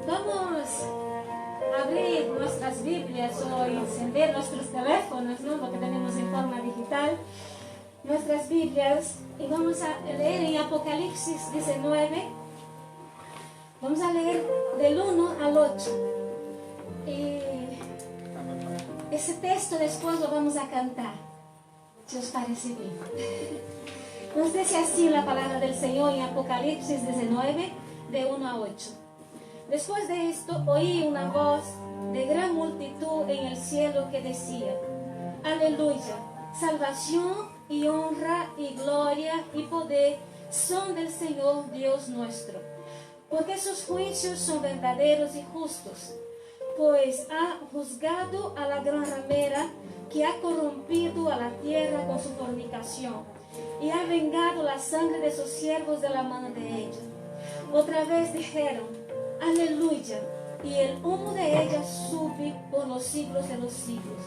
Vamos a abrir nuestras Biblias o encender nuestros teléfonos, ¿no? Porque tenemos en forma digital nuestras Biblias, y vamos a leer en Apocalipsis 19. Vamos a leer del 1 al 8. Y ese texto después lo vamos a cantar, si os parece bien. Nos dice así la palabra del Señor en Apocalipsis 19, de 1 a 8. Después de esto oí una voz de gran multitud en el cielo que decía: Aleluya, salvación y honra y gloria y poder son del Señor Dios nuestro, porque sus juicios son verdaderos y justos, pues ha juzgado a la gran ramera que ha corrompido a la tierra con su fornicación, y ha vengado la sangre de sus siervos de la mano de ella. Otra vez dijeron: Aleluya, y el humo de ella sube por los siglos de los siglos.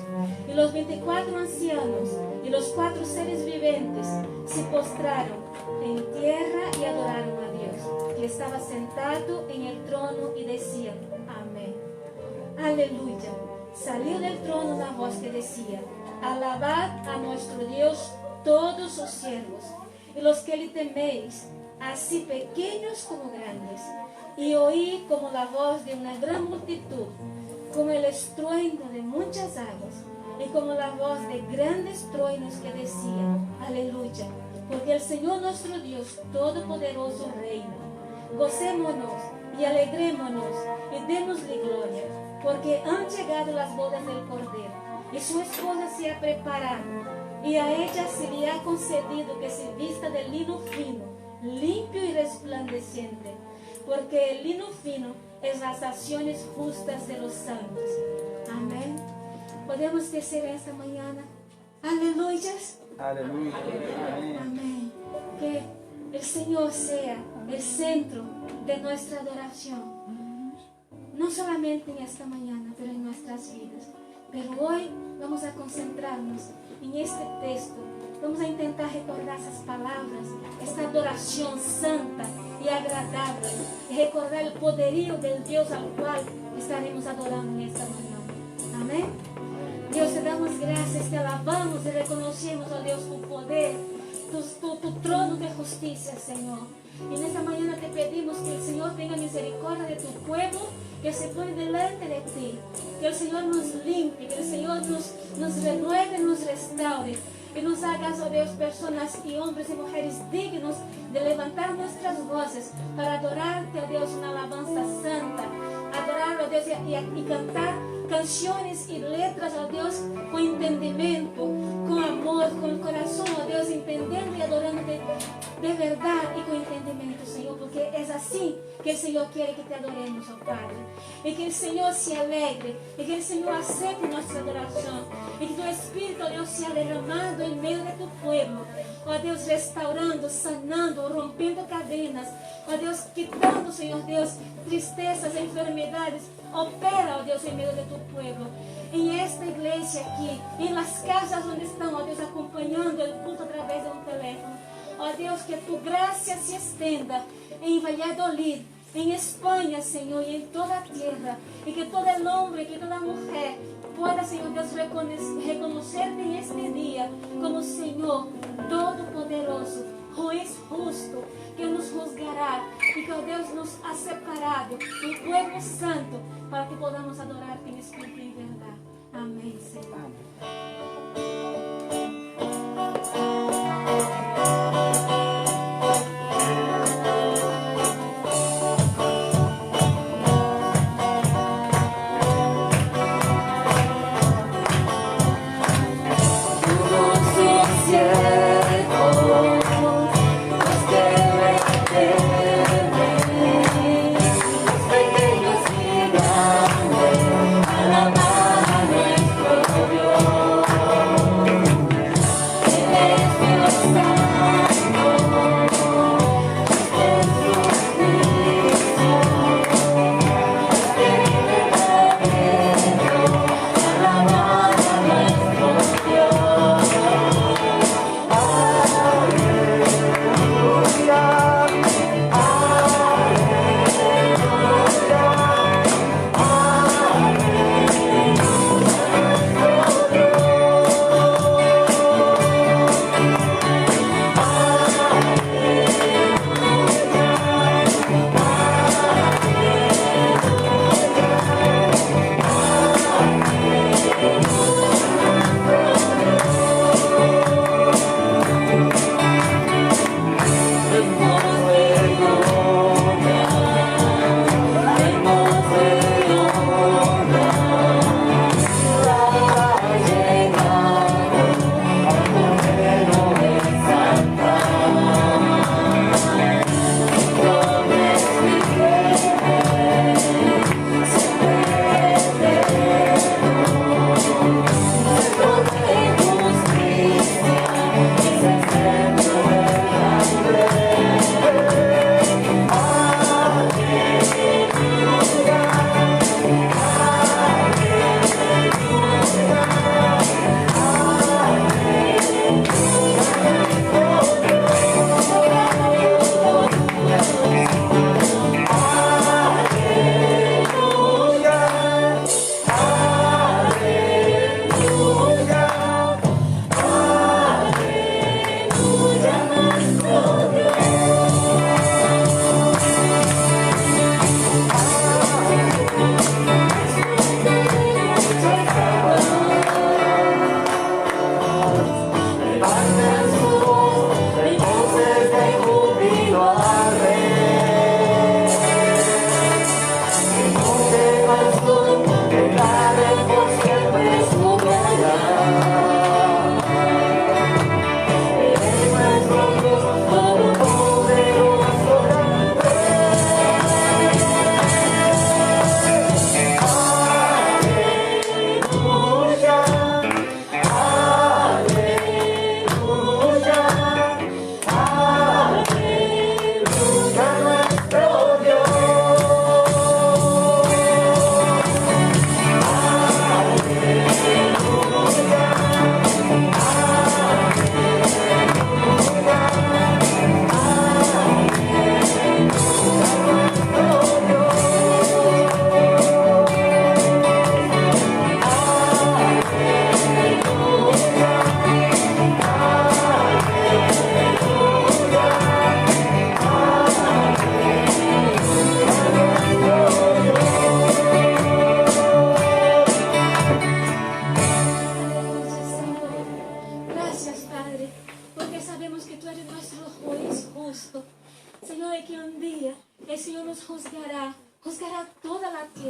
Y los 24 ancianos y los 4 seres vivientes se postraron en tierra y adoraron a Dios, que estaba sentado en el trono, y decían: Amén. Aleluya. Salió del trono una voz que decía: Alabad a nuestro Dios todos sus siervos, y los que le teméis, así pequeños como grandes. Y oí como la voz de una gran multitud, como el estruendo de muchas aguas, y como la voz de grandes truenos que decían: Aleluya, porque el Señor nuestro Dios Todopoderoso reina. Gocémonos y alegrémonos y démosle gloria, porque han llegado las bodas del Cordero, y su esposa se ha preparado, y a ella se le ha concedido que se vista de lino fino, limpio y resplandeciente, porque el lino fino es las acciones justas de los santos. Amén. Podemos decir esta mañana: Aleluyas. Aleluya. Amén. Amén. Que el Señor sea el centro de nuestra adoración, no solamente en esta mañana, pero en nuestras vidas. Pero hoy vamos a concentrarnos en este texto. Vamos a intentar recordar esas palabras, esta adoración santa y agradable, y recordar el poderío del Dios al cual estaremos adorando en esta mañana. Amén. Dios, te damos gracias, te alabamos y reconocemos, oh Dios, tu poder, tu trono de justicia, Señor. Y en esta mañana te pedimos que el Señor tenga misericordia de tu pueblo que se pone delante de ti, que el Señor nos limpie, que el Señor nos renueve, nos restaure, que nos hagas, oh Dios, personas y hombres y mujeres dignos de levantar nuestras voces para adorarte, oh Dios, una alabanza santa, adorar, oh Dios, y cantar canciones y letras, oh Dios, con entendimiento, con amor, con corazón, oh Dios, entendiendo y adorando de verdad y con entendimiento, Señor, porque es así que el Señor quiere que te adoremos, oh Padre, y que el Señor se alegre, y que el Señor acepte nuestra adoración, y que tu Espíritu, oh Dios, sea derramado en medio de tu pueblo, oh Dios, restaurando, sanando, rompiendo cadenas, oh Dios, quitando, Señor Dios, tristezas, enfermedades. Opera, oh Dios, en medio de tu pueblo, en esta iglesia aquí, en las casas donde están, oh Dios, acompañando el culto a través de un teléfono. Oh Dios, que tu gracia se extienda en Valladolid, en España, Señor, y en toda tierra, y que todo el hombre, que toda mujer pueda, Señor Dios, reconocerte en este día como Señor Todopoderoso, juez justo, que nos juzgará, y que, oh Dios, nos ha separado un pueblo santo para que podamos adorarte en espíritu y en verdad. Amén, Señor. Alabado nuestro Dios.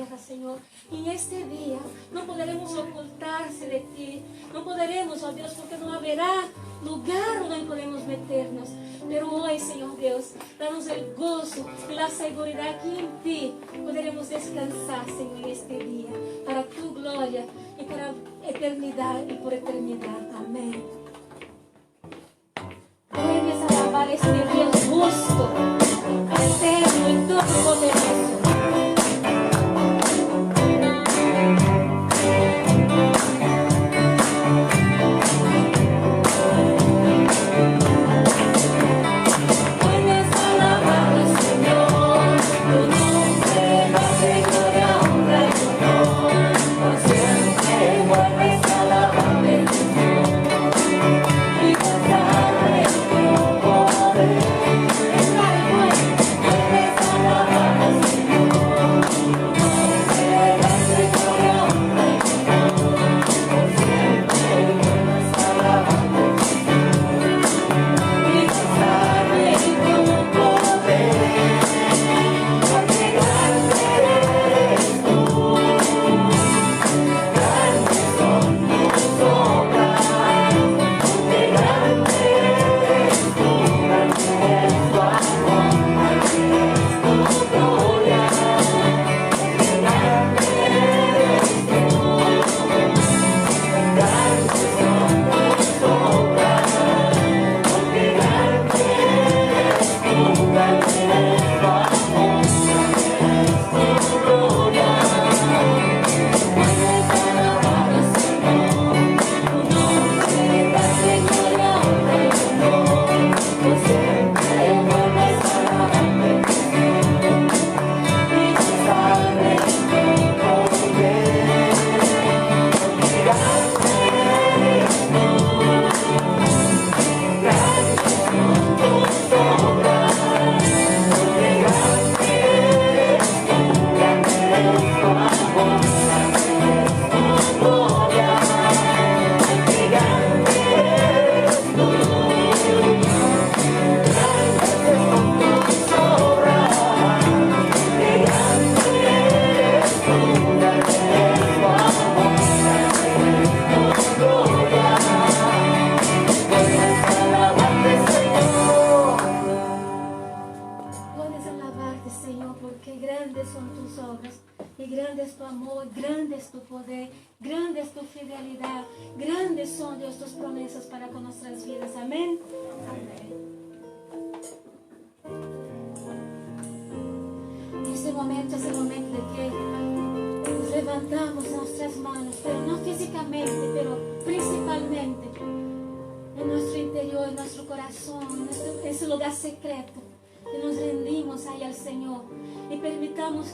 tierra, Señor. Y en este día no podremos ocultarse de ti. No podremos, oh Dios, porque no habrá lugar donde podemos meternos. Pero hoy, Señor Dios, danos el gozo y la seguridad que en ti podremos descansar, Señor, en este día, para tu gloria y para eternidad y por eternidad. Amén. Puedes alabar este Dios justo, eterno y todopoderoso.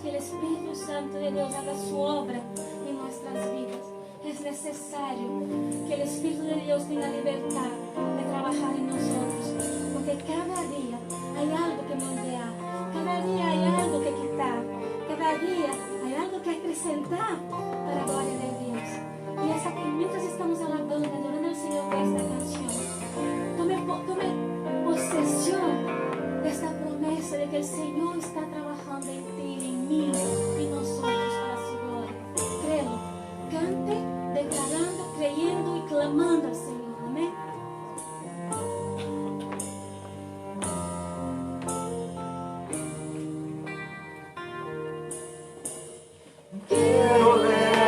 Que el Espíritu Santo de Dios haga su obra en nuestras vidas. Es necesario que el Espíritu de Dios tenga libertad de trabajar en nosotros, porque cada día hay algo que moldear, cada día hay algo que quitar, cada día hay algo que acrecentar para la gloria de Dios. Y mientras estamos alabando, adorando al Señor por esta canción, tome posesión de esta promesa de que el Señor está trabajando en ti, en mí y nosotros para su gloria. Créelo, cante declarando, creyendo y clamando al Señor. Amén. Quiero ver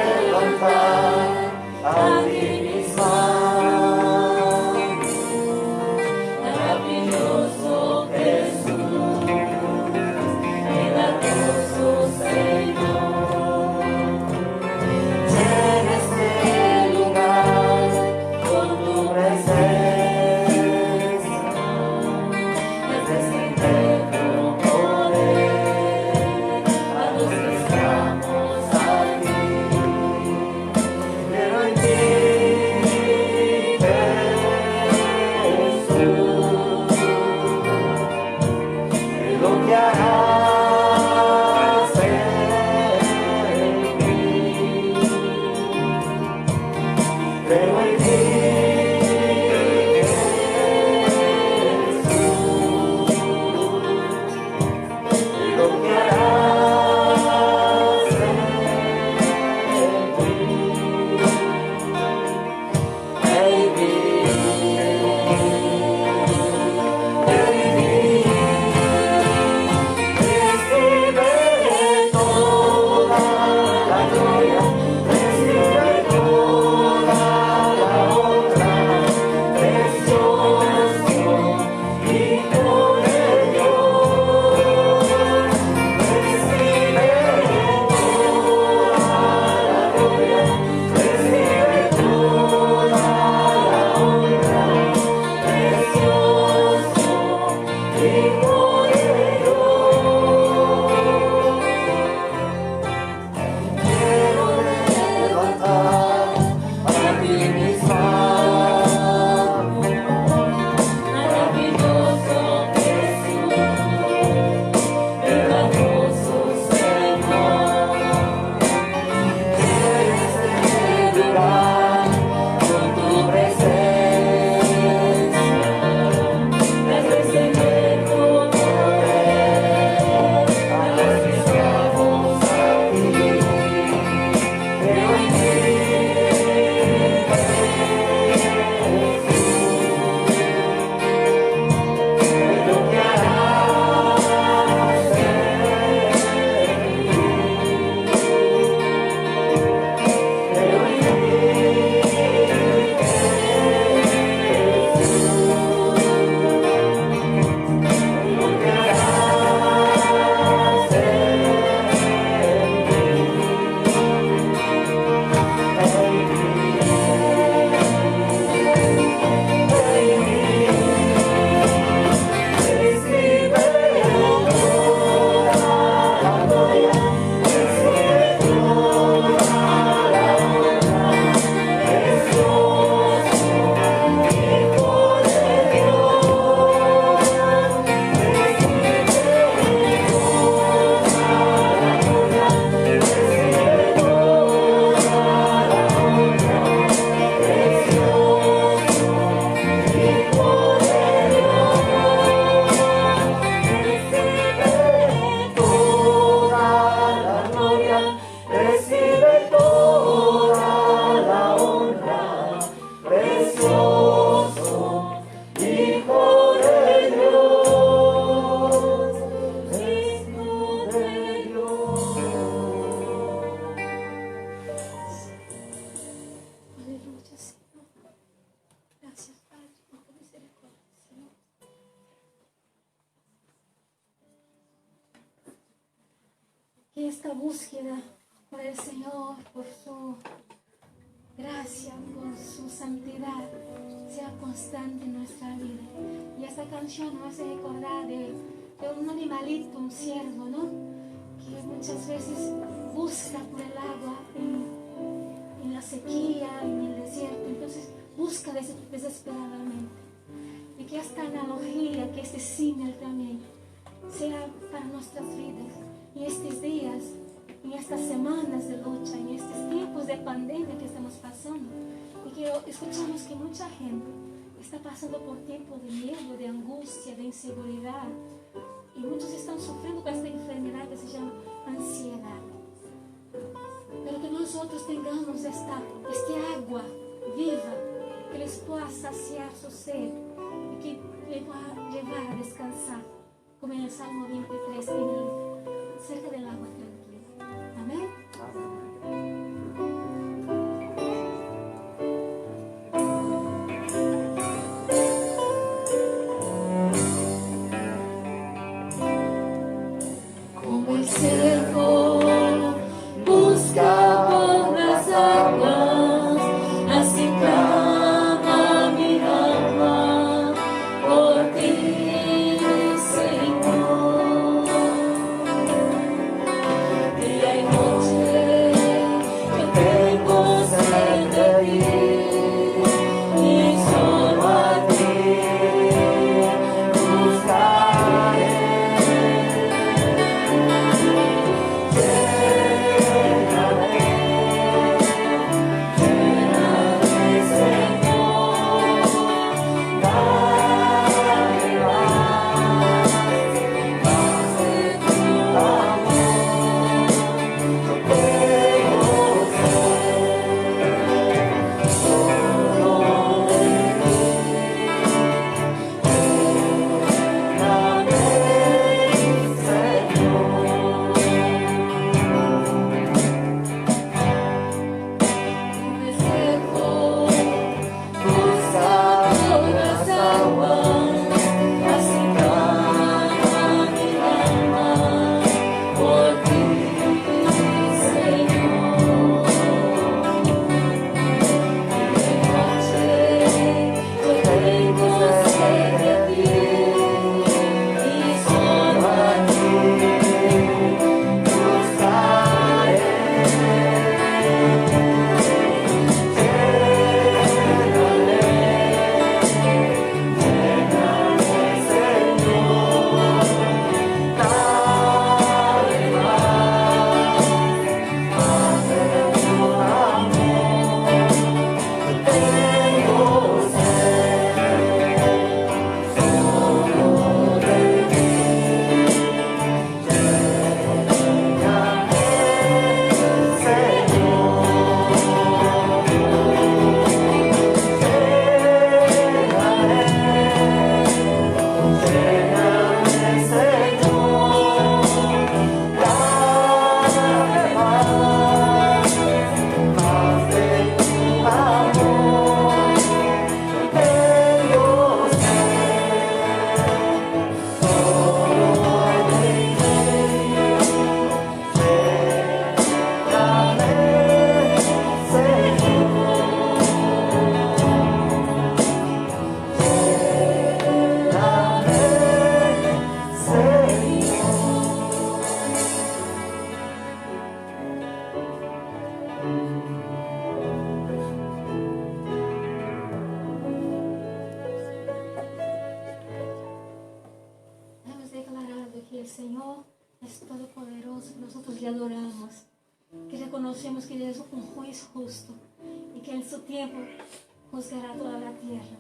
esta búsqueda por el Señor, por su gracia, por su santidad, sea constante en nuestra vida. Y esta canción nos hace recordar de un animalito, un ciervo, ¿no? Que muchas veces busca por el agua en la sequía, en el desierto. Entonces busca desesperadamente. Y que esta analogía, que este símil también sea para nuestras vidas. En estos días, en estas semanas de lucha, en estos tiempos de pandemia que estamos pasando. Y que escuchamos que mucha gente está pasando por tiempos de miedo, de angustia, de inseguridad. Y muchos están sufriendo con esta enfermedad que se llama ansiedad. Pero que nosotros tengamos este agua viva que les pueda saciar su sed y que les pueda llevar a descansar, como en el Salmo 23, cerca del agua tranquila. Amén. Nosotros le adoramos, que reconocemos que Él es un juez justo y que en su tiempo juzgará toda la tierra.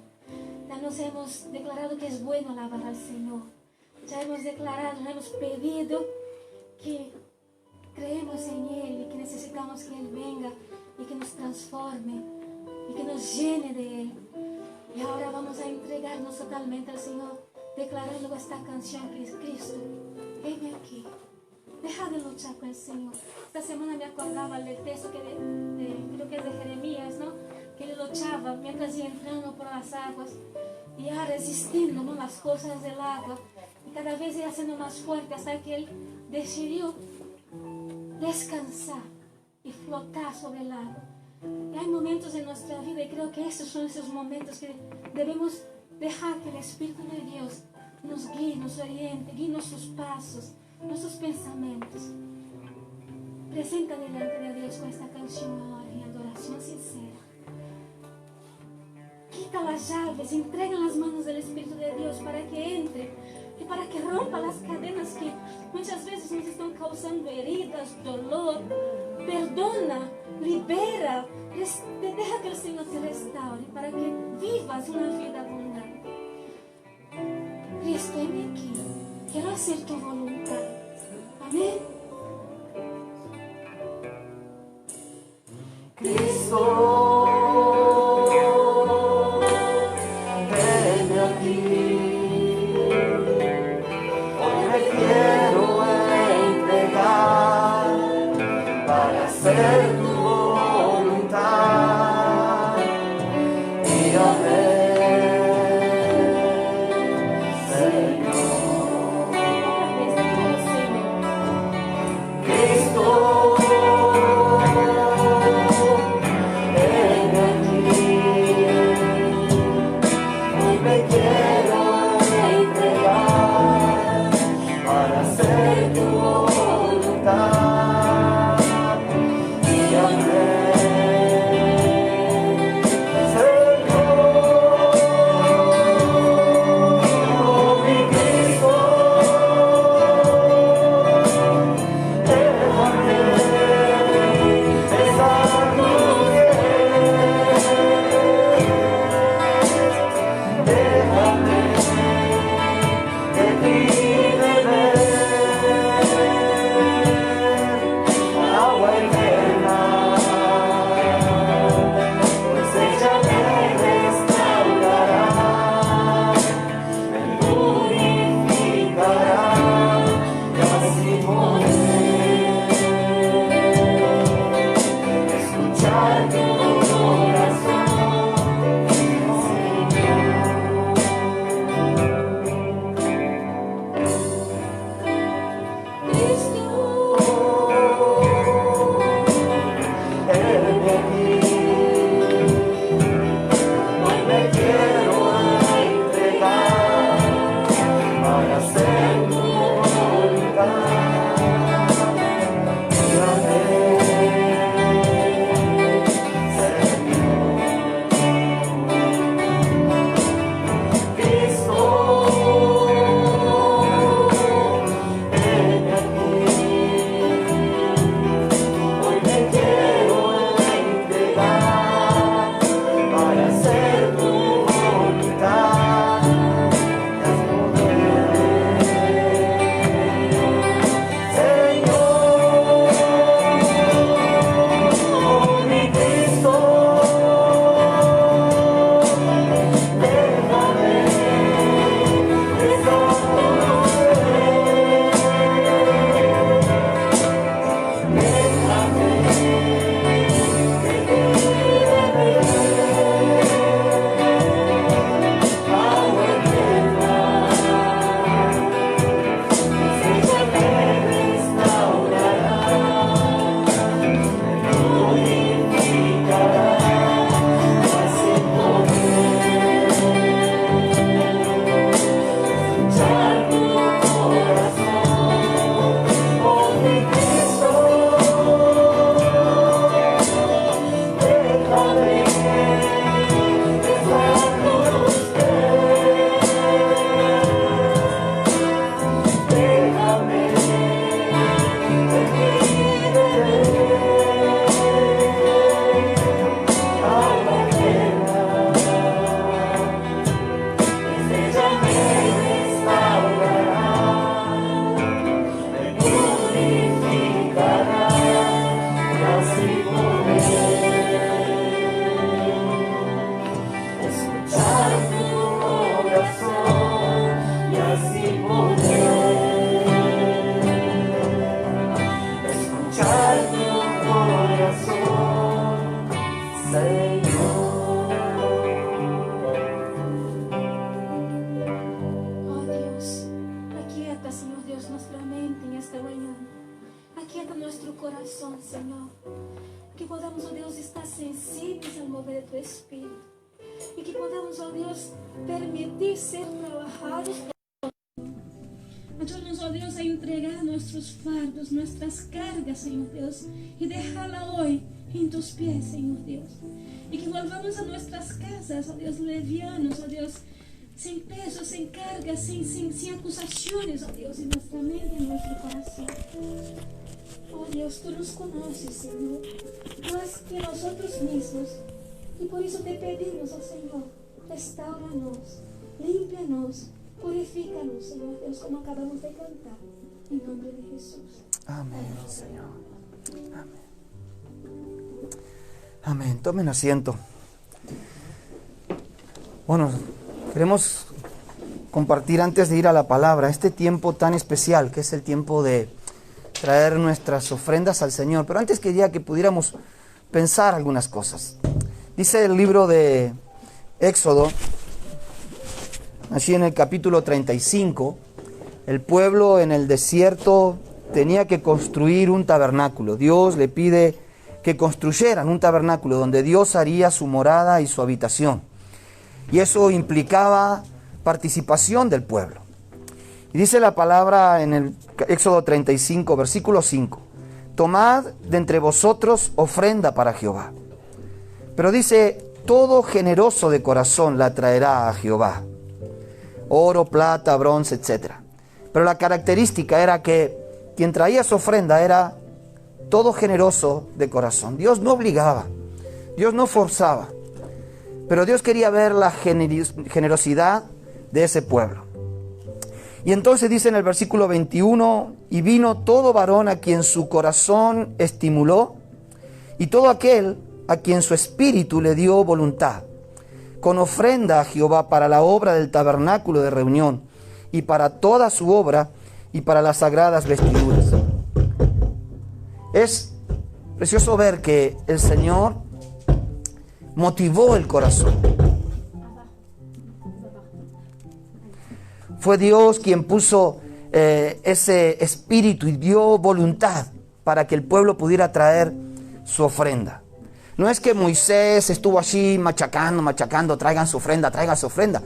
Ya nos hemos declarado que es bueno alabar al Señor. Ya hemos declarado, hemos pedido que creemos en Él y que necesitamos que Él venga y que nos transforme y que nos llene de Él. Y ahora vamos a entregarnos totalmente al Señor, declarando esta canción que es Cristo, venme aquí. Deja de luchar con el Señor. Esta semana me acordaba del texto creo que es de Jeremías, ¿no? Que él luchaba mientras iba entrando por las aguas y ya resistiendo, ¿no?, las cosas del agua. Y cada vez iba siendo más fuerte hasta que él decidió descansar y flotar sobre el agua. Y hay momentos en nuestra vida, y creo que esos son esos momentos que debemos dejar que el Espíritu de Dios nos guíe, nos oriente, guíe nuestros pasos, nuestros pensamientos. Presenta delante de Dios con esta canción ahora en adoración sincera. Quita las llaves, entrega en las manos del Espíritu de Dios para que entre y para que rompa las cadenas que muchas veces nos están causando heridas, dolor. Perdona, libera, deja que el Señor te restaure para que vivas una vida abundante. Cristo, heme aquí, quiero hacer tu voluntad. Amén. Cristo, heme aquí, hoy me quiero entregar para hacer tu voluntad. Guíame, Señor. Cristo, para hacer tu voluntad. Señor. Que podamos, oh Dios, estar sensibles al mover de tu Espíritu. Y que podamos, oh Dios, permitir ser trabajados. Ayúdanos, oh Dios, a entregar nuestros fardos, nuestras cargas, Señor Dios, y dejarla hoy en tus pies, Señor Dios. Y que volvamos a nuestras casas, oh Dios, levianos, oh Dios, sin peso, sin cargas, sin acusaciones, oh Dios, en nuestra mente, en nuestro corazón. Oh Dios, tú nos conoces, Señor, más que nosotros mismos. Y por eso te pedimos, oh Señor, restauranos, límpianos, purifícanos, Señor Dios, como acabamos de cantar, en nombre de Jesús. Amén, Señor. Amén. Amén. Tomen asiento. Bueno, queremos compartir antes de ir a la palabra este tiempo tan especial que es el tiempo de traer nuestras ofrendas al Señor. Pero antes quería que pudiéramos pensar algunas cosas. Dice el libro de Éxodo, allí en el capítulo 35, el pueblo en el desierto tenía que construir un tabernáculo. Dios le pide que construyeran un tabernáculo donde Dios haría su morada y su habitación. Y eso implicaba participación del pueblo. Y dice la palabra en el Éxodo 35, versículo 5, tomad de entre vosotros ofrenda para Jehová. Pero dice, todo generoso de corazón la traerá a Jehová. Oro, plata, bronce, etc. Pero la característica era que quien traía su ofrenda era todo generoso de corazón. Dios no obligaba, Dios no forzaba, pero Dios quería ver la generosidad de ese pueblo. Y entonces dice en el versículo 21, y vino todo varón a quien su corazón estimuló, y todo aquel a quien su espíritu le dio voluntad, con ofrenda a Jehová para la obra del tabernáculo de reunión, y para toda su obra, y para las sagradas vestiduras. Es precioso ver que el Señor motivó el corazón. Fue Dios quien puso ese espíritu y dio voluntad para que el pueblo pudiera traer su ofrenda. No es que Moisés estuvo allí machacando, traigan su ofrenda.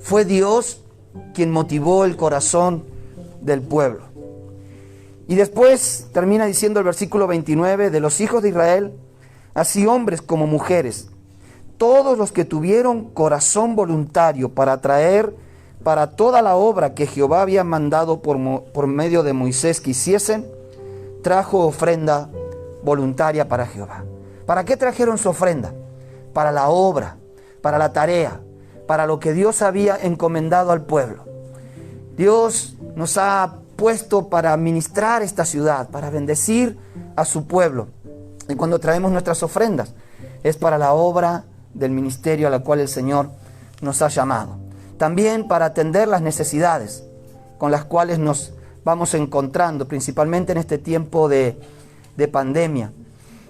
Fue Dios quien motivó el corazón del pueblo. Y después termina diciendo el versículo 29, de los hijos de Israel, así hombres como mujeres, todos los que tuvieron corazón voluntario para traer para toda la obra que Jehová había mandado por medio de Moisés que hiciesen, trajo ofrenda voluntaria para Jehová. ¿Para qué trajeron su ofrenda? Para la obra, para la tarea, para lo que Dios había encomendado al pueblo. Dios nos ha puesto para ministrar esta ciudad, para bendecir a su pueblo. Y cuando traemos nuestras ofrendas, es para la obra del ministerio a la cual el Señor nos ha llamado. También para atender las necesidades con las cuales nos vamos encontrando, principalmente en este tiempo de pandemia.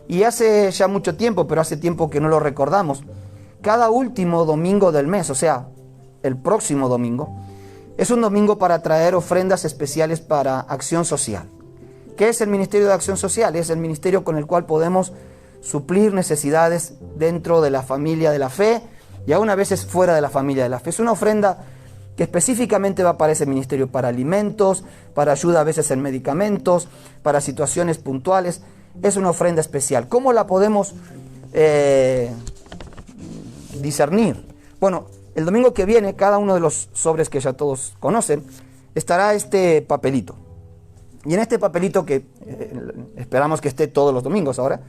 Y hace ya mucho tiempo, pero hace tiempo que no lo recordamos, cada último domingo del mes, o sea, el próximo domingo, es un domingo para traer ofrendas especiales para acción social. ¿Qué es el Ministerio de Acción Social? Es el ministerio con el cual podemos suplir necesidades dentro de la familia de la fe y aún a veces fuera de la familia de la fe. Es una ofrenda que específicamente va para ese ministerio, para alimentos, para ayuda a veces en medicamentos, para situaciones puntuales. Es una ofrenda especial. ¿Cómo la podemos discernir? Bueno, el domingo que viene, cada uno de los sobres que ya todos conocen, estará este papelito. Y en este papelito, que esperamos que esté todos los domingos ahora,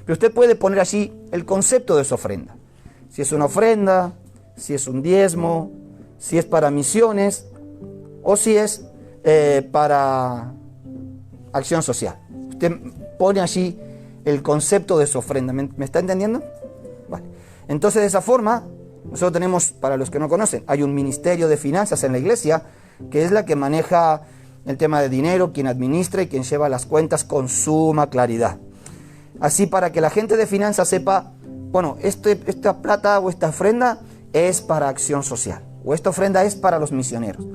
pero usted puede poner allí el concepto de su ofrenda. Si es una ofrenda, si es un diezmo, si es para misiones o si es para acción social. Usted pone allí el concepto de su ofrenda. ¿Me está entendiendo? Vale. Entonces, de esa forma, nosotros tenemos, para los que no conocen, hay un ministerio de finanzas en la iglesia que es la que maneja el tema de dinero, quien administra y quien lleva las cuentas con suma claridad. Así, para que la gente de finanzas sepa, bueno, esta plata o esta ofrenda es para acción social, o esta ofrenda es para los misioneros.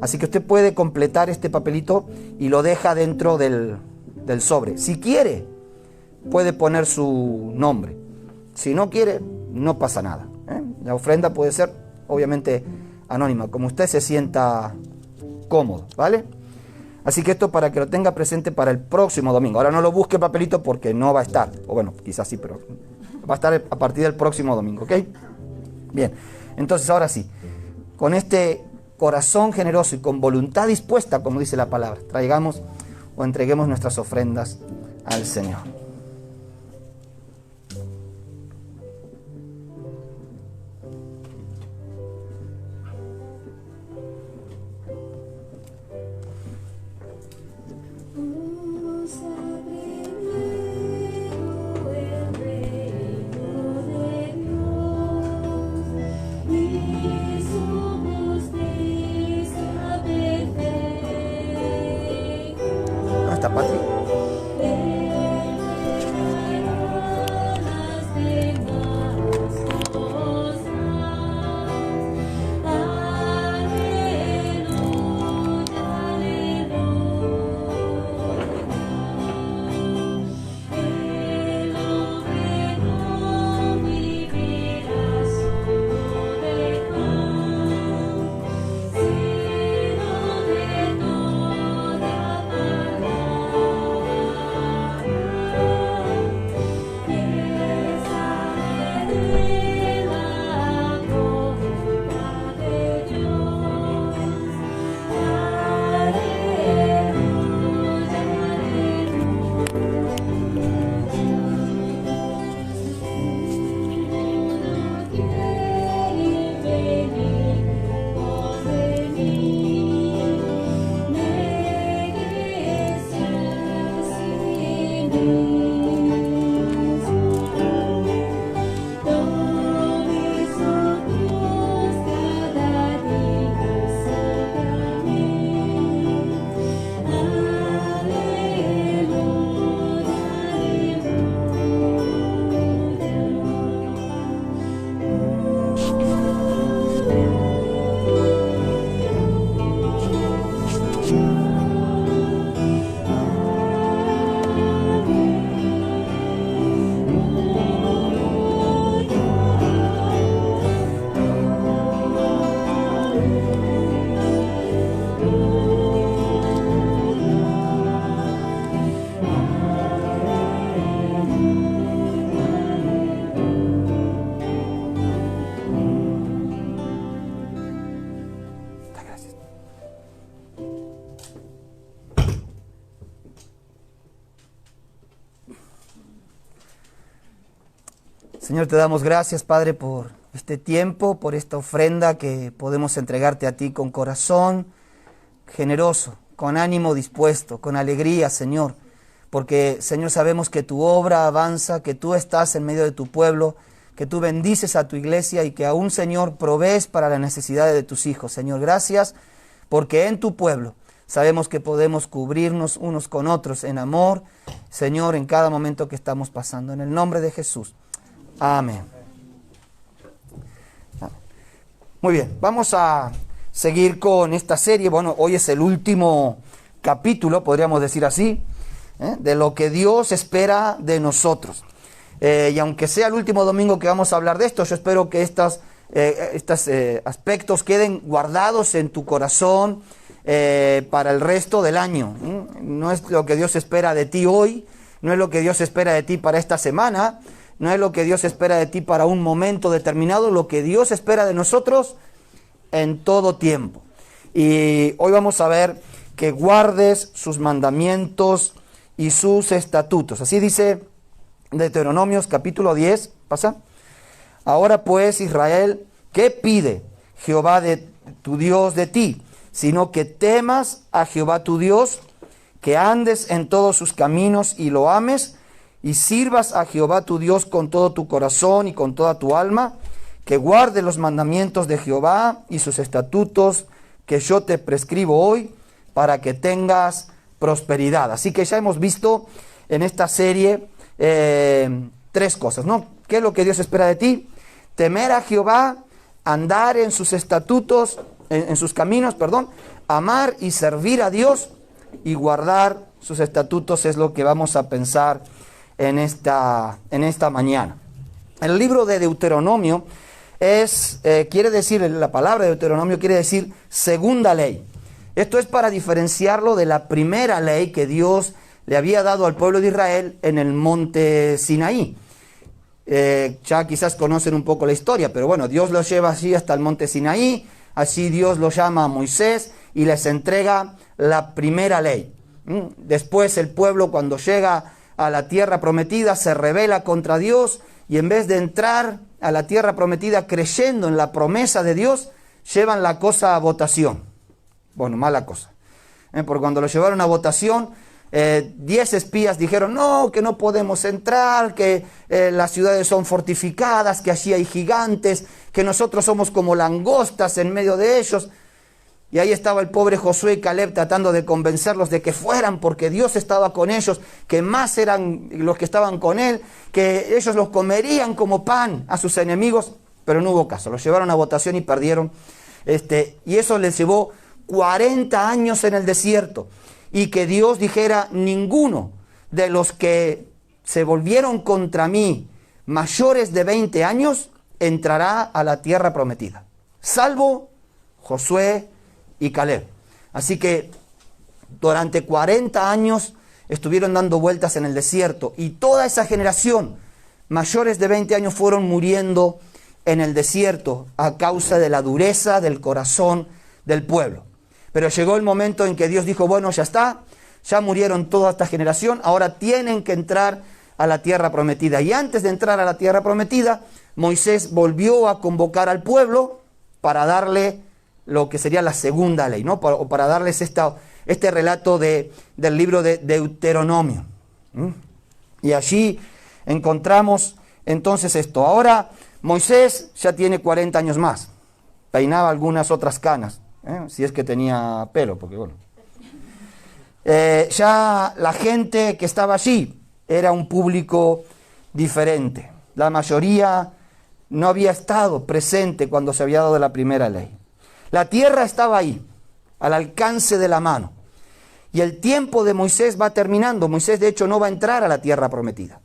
Así que usted puede completar este papelito y lo deja dentro del del sobre. Si quiere, puede poner su nombre. Si no quiere, no pasa nada. La ofrenda puede ser, obviamente, anónima, como usted se sienta cómodo, ¿vale? Así que esto para que lo tenga presente para el próximo domingo. Ahora no lo busque el papelito porque no va a estar. O bueno, quizás sí, pero va a estar a partir del próximo domingo, ¿ok? Bien, entonces ahora sí, con este corazón generoso y con voluntad dispuesta, como dice la palabra, traigamos o entreguemos nuestras ofrendas al Señor. ¿Dónde está Patri? Señor, te damos gracias, Padre, por este tiempo, por esta ofrenda que podemos entregarte a ti con corazón generoso, con ánimo dispuesto, con alegría, Señor. Porque, Señor, sabemos que tu obra avanza, que tú estás en medio de tu pueblo, que tú bendices a tu iglesia y que aún, Señor, provees para las necesidades de tus hijos. Señor, gracias porque en tu pueblo sabemos que podemos cubrirnos unos con otros en amor, Señor, en cada momento que estamos pasando. En el nombre de Jesús. Amén. Muy bien, vamos a seguir con esta serie. Bueno, hoy es el último capítulo, podríamos decir así, de lo que Dios espera de nosotros. Y aunque sea el último domingo que vamos a hablar de esto, yo espero que estos aspectos queden guardados en tu corazón para el resto del año. No es lo que Dios espera de ti hoy, no es lo que Dios espera de ti para esta semana, no es lo que Dios espera de ti para un momento determinado, lo que Dios espera de nosotros en todo tiempo. Y hoy vamos a ver que guardes sus mandamientos y sus estatutos. Así dice Deuteronomios capítulo 10, ¿pasa? Ahora pues, Israel, ¿qué pide Jehová de tu Dios de ti? Sino que temas a Jehová tu Dios, que andes en todos sus caminos y lo ames, y sirvas a Jehová tu Dios con todo tu corazón y con toda tu alma, que guardes los mandamientos de Jehová y sus estatutos que yo te prescribo hoy, para que tengas prosperidad. Así que ya hemos visto en esta serie tres cosas, ¿no? ¿Qué es lo que Dios espera de ti? Temer a Jehová, andar en sus estatutos, en sus caminos, perdón, amar y servir a Dios y guardar sus estatutos es lo que vamos a pensar en esta mañana. El libro de Deuteronomio quiere decir, la palabra Deuteronomio quiere decir segunda ley. Esto es para diferenciarlo de la primera ley que Dios le había dado al pueblo de Israel en el monte Sinaí. Ya quizás conocen un poco la historia, pero bueno, Dios los lleva así hasta el monte Sinaí, así Dios los llama a Moisés y les entrega la primera ley. Después el pueblo, cuando llega a la tierra prometida, se rebela contra Dios y en vez de entrar a la tierra prometida creyendo en la promesa de Dios, llevan la cosa a votación. Bueno, mala cosa. Porque cuando lo llevaron a votación, 10 espías dijeron, no, que no podemos entrar, que las ciudades son fortificadas, que allí hay gigantes, que nosotros somos como langostas en medio de ellos. Y ahí estaba el pobre Josué y Caleb tratando de convencerlos de que fueran porque Dios estaba con ellos, que más eran los que estaban con él, que ellos los comerían como pan a sus enemigos, pero no hubo caso. Los llevaron a votación y perdieron. Y eso les llevó 40 años en el desierto. Y que Dios dijera, ninguno de los que se volvieron contra mí mayores de 20 años entrará a la tierra prometida, salvo Josué y Caleb. Así que durante 40 años estuvieron dando vueltas en el desierto y toda esa generación mayores de 20 años fueron muriendo en el desierto a causa de la dureza del corazón del pueblo. Pero llegó el momento en que Dios dijo, bueno, ya está, ya murieron toda esta generación, ahora tienen que entrar a la tierra prometida. Y antes de entrar a la tierra prometida, Moisés volvió a convocar al pueblo para darle lo que sería la segunda ley, ¿no? Para darles este relato del libro de Deuteronomio. Y allí encontramos entonces esto. Ahora Moisés ya tiene 40 años más, peinaba algunas otras canas. Si es que tenía pelo, porque bueno. Ya la gente que estaba allí era un público diferente. La mayoría no había estado presente cuando se había dado la primera ley. La tierra estaba ahí, al alcance de la mano. Y el tiempo de Moisés va terminando. Moisés, de hecho, no va a entrar a la tierra prometida.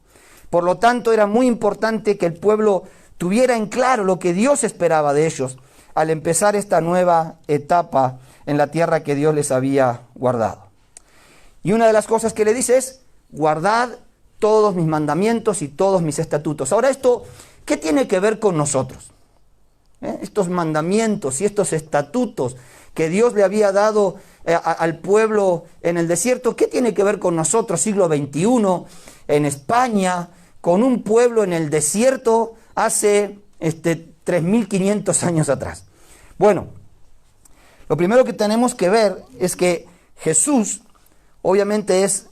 Por lo tanto, era muy importante que el pueblo tuviera en claro lo que Dios esperaba de ellos al empezar esta nueva etapa en la tierra que Dios les había guardado. Y una de las cosas que le dice es, guardad todos mis mandamientos y todos mis estatutos. Ahora esto, ¿qué tiene que ver con nosotros? Estos mandamientos y estos estatutos que Dios le había dado al pueblo en el desierto, ¿qué tiene que ver con nosotros, siglo XXI, en España, con un pueblo en el desierto hace 3.500 años atrás? Bueno, lo primero que tenemos que ver es que Jesús obviamente es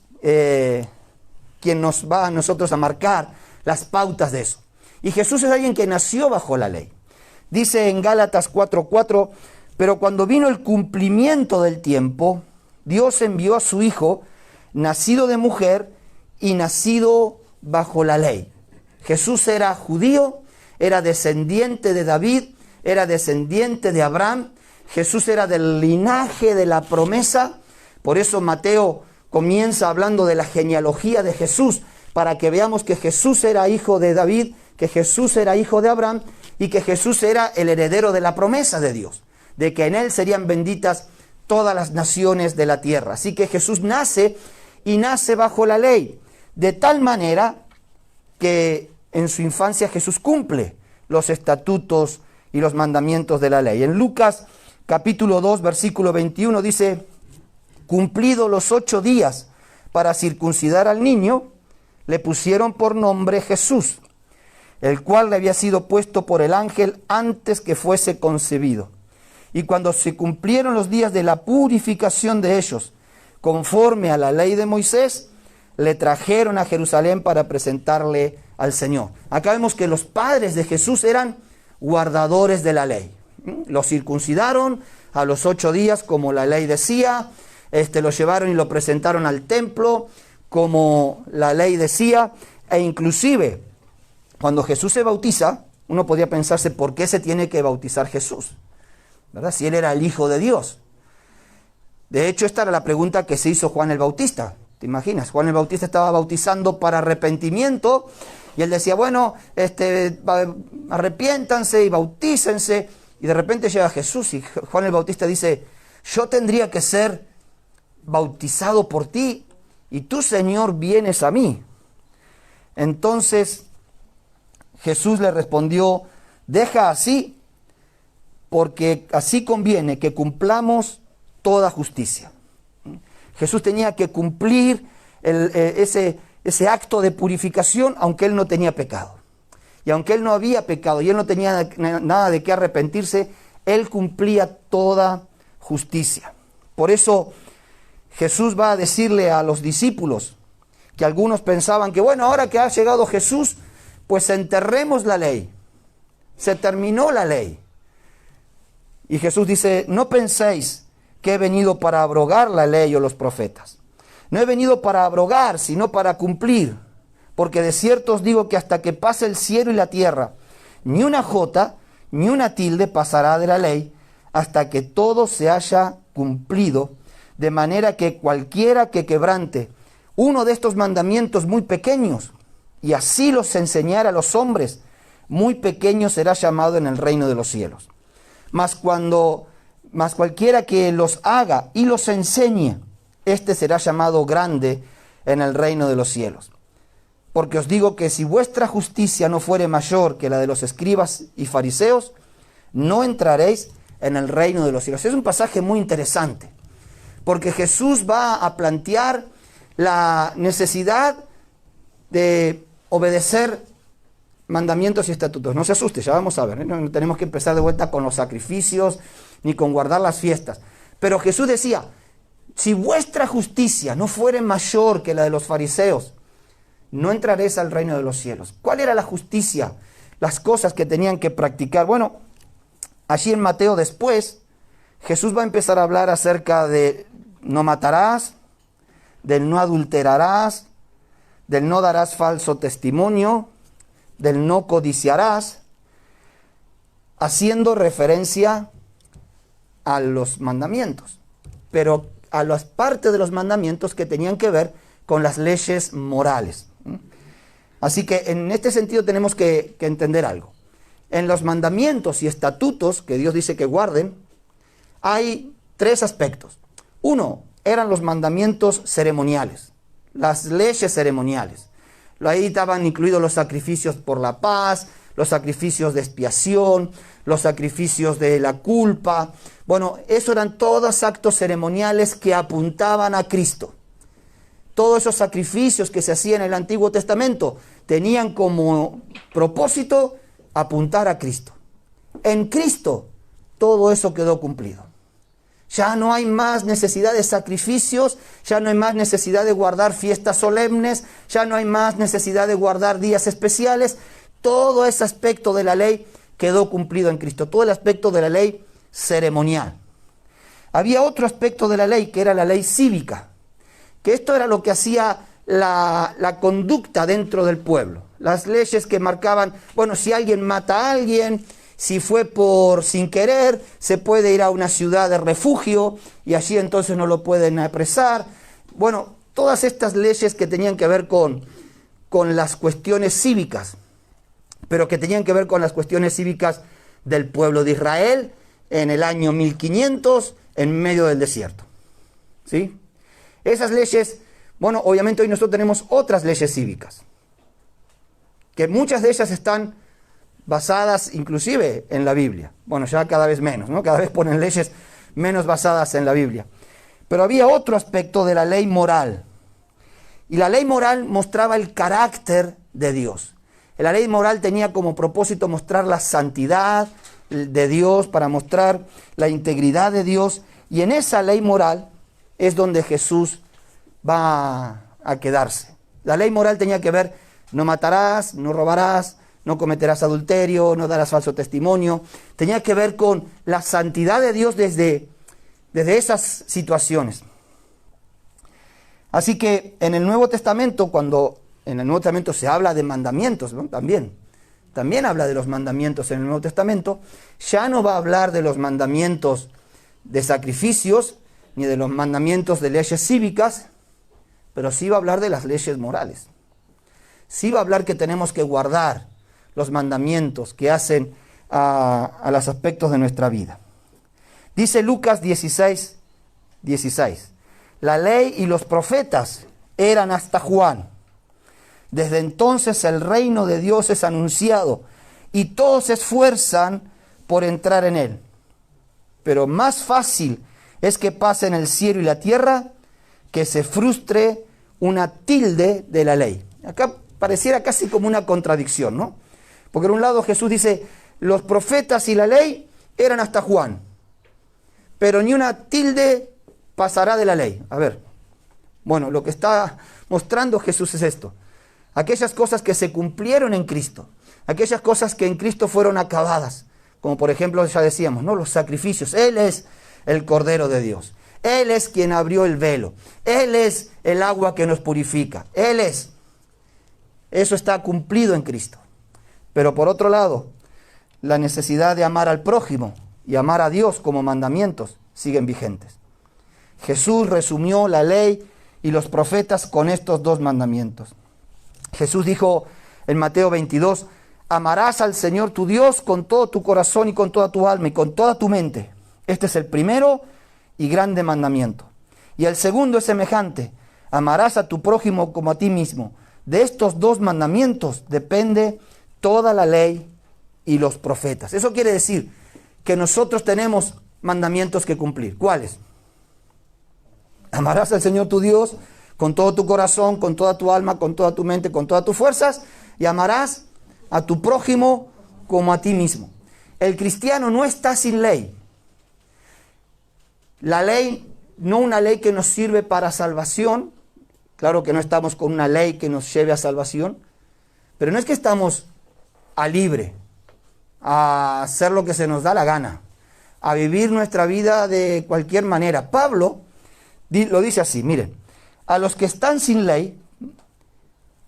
quien nos va a nosotros a marcar las pautas de eso. Y Jesús es alguien que nació bajo la ley. Dice en Gálatas 4:4, pero cuando vino el cumplimiento del tiempo, Dios envió a su Hijo, nacido de mujer y nacido bajo la ley. Jesús era judío, era descendiente de David, era descendiente de Abraham. Jesús era del linaje de la promesa. Por eso Mateo comienza hablando de la genealogía de Jesús, para que veamos que Jesús era hijo de David, que Jesús era hijo de Abraham y que Jesús era el heredero de la promesa de Dios, de que en él serían benditas todas las naciones de la tierra. Así que Jesús nace y nace bajo la ley, de tal manera que en su infancia Jesús cumple los estatutos y los mandamientos de la ley. En Lucas capítulo 2, versículo 21 dice, cumplidos los 8 días para circuncidar al niño, le pusieron por nombre Jesús, el cual le había sido puesto por el ángel antes que fuese concebido. Y cuando se cumplieron los días de la purificación de ellos, conforme a la ley de Moisés, le trajeron a Jerusalén para presentarle al Señor. Acá vemos que los padres de Jesús eran guardadores de la ley. Lo circuncidaron a los 8 días, como la ley decía. Lo llevaron y lo presentaron al templo, como la ley decía. E inclusive, cuando Jesús se bautiza, uno podría pensarse, ¿por qué se tiene que bautizar Jesús? ¿Verdad? Si él era el Hijo de Dios. De hecho, esta era la pregunta que se hizo Juan el Bautista. ¿Te imaginas? Juan el Bautista estaba bautizando para arrepentimiento y él decía, bueno, arrepiéntanse y bautícense. Y de repente llega Jesús y Juan el Bautista dice, yo tendría que ser bautizado por ti y tú, Señor, vienes a mí. Entonces Jesús le respondió, deja así, porque así conviene que cumplamos toda justicia. Jesús tenía que cumplir ese acto de purificación, aunque él no tenía pecado. Y aunque él no había pecado y él no tenía nada de qué arrepentirse, él cumplía toda justicia. Por eso Jesús va a decirle a los discípulos, que algunos pensaban que, bueno, ahora que ha llegado Jesús, pues enterremos la ley. Se terminó la ley. Y Jesús dice, no penséis que he venido para abrogar la ley o los profetas. No he venido para abrogar, sino para cumplir. Porque de cierto os digo que hasta que pase el cielo y la tierra, ni una jota, ni una tilde pasará de la ley, hasta que todo se haya cumplido, de manera que cualquiera que quebrante uno de estos mandamientos muy pequeños, y así los enseñara a los hombres, muy pequeño será llamado en el reino de los cielos. Mas cualquiera que los haga y los enseñe, este será llamado grande en el reino de los cielos. Porque os digo que si vuestra justicia no fuere mayor que la de los escribas y fariseos, no entraréis en el reino de los cielos. Es un pasaje muy interesante, porque Jesús va a plantear la necesidad de obedecer mandamientos y estatutos. No se asuste, ya vamos a ver, ¿eh? No tenemos que empezar de vuelta con los sacrificios ni con guardar las fiestas. Pero Jesús decía, si vuestra justicia no fuere mayor que la de los fariseos, no entraréis al reino de los cielos. ¿Cuál era la justicia? Las cosas que tenían que practicar. Bueno, allí en Mateo después, Jesús va a empezar a hablar acerca de no matarás, del no adulterarás, del no darás falso testimonio, del no codiciarás, haciendo referencia a los mandamientos, pero a las partes de los mandamientos que tenían que ver con las leyes morales. Así que en este sentido tenemos que entender algo. En los mandamientos y estatutos que Dios dice que guarden, hay tres aspectos. Uno, eran los mandamientos ceremoniales, las leyes ceremoniales. Ahí estaban incluidos los sacrificios por la paz, los sacrificios de expiación, los sacrificios de la culpa. Bueno, eso eran todos actos ceremoniales que apuntaban a Cristo. Todos esos sacrificios que se hacían en el Antiguo Testamento tenían como propósito apuntar a Cristo. En Cristo todo eso quedó cumplido. Ya no hay más necesidad de sacrificios, ya no hay más necesidad de guardar fiestas solemnes, ya no hay más necesidad de guardar días especiales. Todo ese aspecto de la ley quedó cumplido en Cristo, todo el aspecto de la ley ceremonial. Había otro aspecto de la ley que era la ley cívica, que esto era lo que hacía la conducta dentro del pueblo. Las leyes que marcaban, bueno, si alguien mata a alguien, si fue por sin querer, se puede ir a una ciudad de refugio y allí entonces no lo pueden apresar. Bueno, todas estas leyes que tenían que ver con las cuestiones cívicas, pero que tenían que ver con las cuestiones cívicas del pueblo de Israel en el año 1500 en medio del desierto. ¿Sí? Esas leyes, bueno, obviamente hoy nosotros tenemos otras leyes cívicas, que muchas de ellas están basadas inclusive en la Biblia. Bueno, ya cada vez menos, ¿no? Cada vez ponen leyes menos basadas en la Biblia. Pero había otro aspecto de la ley moral. Y la ley moral mostraba el carácter de Dios. La ley moral tenía como propósito mostrar la santidad de Dios, para mostrar la integridad de Dios. Y en esa ley moral es donde Jesús va a quedarse. La ley moral tenía que ver, no matarás, no robarás, no cometerás adulterio, no darás falso testimonio. Tenía que ver con la santidad de Dios desde esas situaciones. Así que en el Nuevo Testamento, cuando en el Nuevo Testamento se habla de mandamientos, ¿no? También habla de los mandamientos en el Nuevo Testamento, ya no va a hablar de los mandamientos de sacrificios, ni de los mandamientos de leyes cívicas, pero sí va a hablar de las leyes morales. Sí va a hablar que tenemos que guardar los mandamientos que hacen a los aspectos de nuestra vida. Dice Lucas 16, 16. La ley y los profetas eran hasta Juan. Desde entonces el reino de Dios es anunciado y todos se esfuerzan por entrar en él. Pero más fácil es que pasen el cielo y la tierra que se frustre una tilde de la ley. Acá pareciera casi como una contradicción, ¿no? Porque por un lado Jesús dice, los profetas y la ley eran hasta Juan, pero ni una tilde pasará de la ley. A ver, bueno, lo que está mostrando Jesús es esto. Aquellas cosas que se cumplieron en Cristo, aquellas cosas que en Cristo fueron acabadas, como por ejemplo ya decíamos, ¿no? Los sacrificios. Él es el Cordero de Dios. Él es quien abrió el velo. Él es el agua que nos purifica. Él es. Eso está cumplido en Cristo. Pero por otro lado, la necesidad de amar al prójimo y amar a Dios como mandamientos siguen vigentes. Jesús resumió la ley y los profetas con estos dos mandamientos. Jesús dijo en Mateo 22, amarás al Señor tu Dios con todo tu corazón y con toda tu alma y con toda tu mente. Este es el primero y grande mandamiento. Y el segundo es semejante, amarás a tu prójimo como a ti mismo. De estos dos mandamientos depende toda la ley y los profetas. Eso quiere decir que nosotros tenemos mandamientos que cumplir. ¿Cuáles? Amarás al Señor tu Dios con todo tu corazón, con toda tu alma, con toda tu mente, con todas tus fuerzas, y amarás a tu prójimo como a ti mismo. El cristiano no está sin ley. La ley, no una ley que nos sirve para salvación. Claro que no estamos con una ley que nos lleve a salvación, pero no es que estamos a libre, a hacer lo que se nos da la gana, a vivir nuestra vida de cualquier manera. Pablo lo dice así, miren, a los que están sin ley,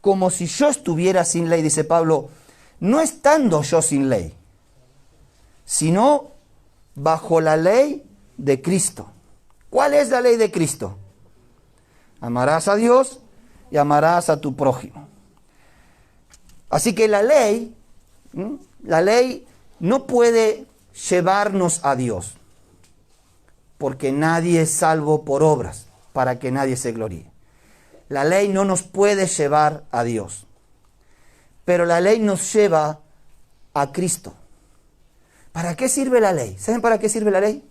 como si yo estuviera sin ley, dice Pablo, no estando yo sin ley, sino bajo la ley de Cristo. ¿Cuál es la ley de Cristo? Amarás a Dios y amarás a tu prójimo. Así que la ley no puede llevarnos a Dios, porque nadie es salvo por obras, para que nadie se gloríe. La ley no nos puede llevar a Dios, pero la ley nos lleva a Cristo. ¿Para qué sirve la ley? ¿Saben para qué sirve la ley?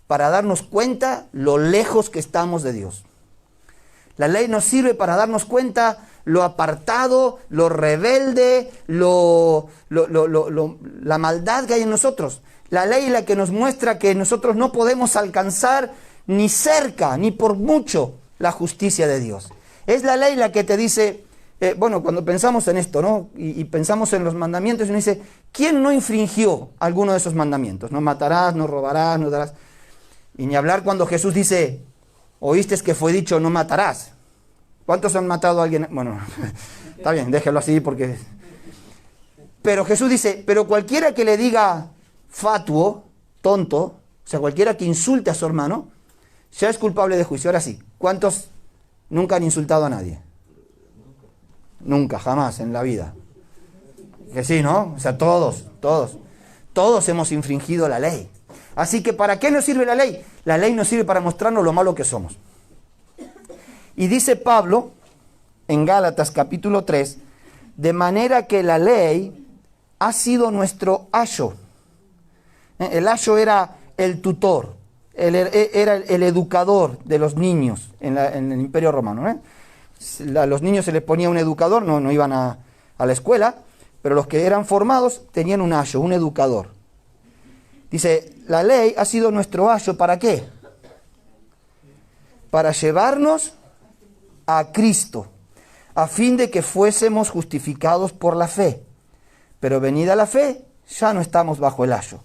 Para darnos cuenta lo lejos que estamos de Dios. La ley nos sirve para darnos cuenta lo apartado, lo rebelde, la maldad que hay en nosotros. La ley es la que nos muestra que nosotros no podemos alcanzar ni cerca, ni por mucho, la justicia de Dios. Es la ley la que te dice, cuando pensamos en esto, ¿no? Y pensamos en los mandamientos, uno dice, ¿quién no infringió alguno de esos mandamientos? No matarás, no robarás, no darás. Y ni hablar cuando Jesús dice, oíste que fue dicho, no matarás. ¿Cuántos han matado a alguien? Bueno, está bien, déjelo así porque... Pero Jesús dice, pero cualquiera que le diga fatuo, tonto, o sea, cualquiera que insulte a su hermano, ya es culpable de juicio. Ahora sí, ¿cuántos nunca han insultado a nadie? Nunca, jamás en la vida. Que sí, ¿no? O sea, todos hemos infringido la ley. Así que ¿para qué nos sirve la ley? La ley nos sirve para mostrarnos lo malo que somos. Y dice Pablo, en Gálatas capítulo 3, de manera que la ley ha sido nuestro ayo. El ayo era el tutor, era el educador de los niños en el Imperio Romano. A los niños se les ponía un educador, no iban a la escuela, pero los que eran formados tenían un ayo, un educador. Dice, la ley ha sido nuestro ayo, ¿para qué? Para llevarnos a Cristo, a fin de que fuésemos justificados por la fe. Pero venida la fe, ya no estamos bajo el ayo,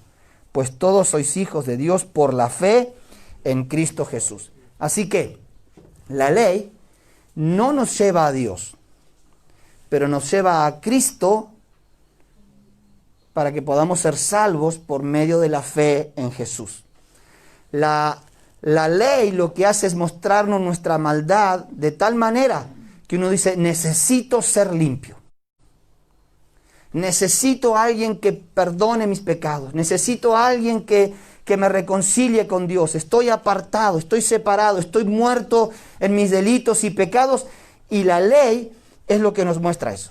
pues todos sois hijos de Dios por la fe en Cristo Jesús. Así que la ley no nos lleva a Dios, pero nos lleva a Cristo para que podamos ser salvos por medio de la fe en Jesús. La La ley lo que hace es mostrarnos nuestra maldad de tal manera que uno dice, necesito ser limpio. Necesito a alguien que perdone mis pecados. Necesito a alguien que me reconcilie con Dios. Estoy apartado, estoy separado, estoy muerto en mis delitos y pecados. Y la ley es lo que nos muestra eso.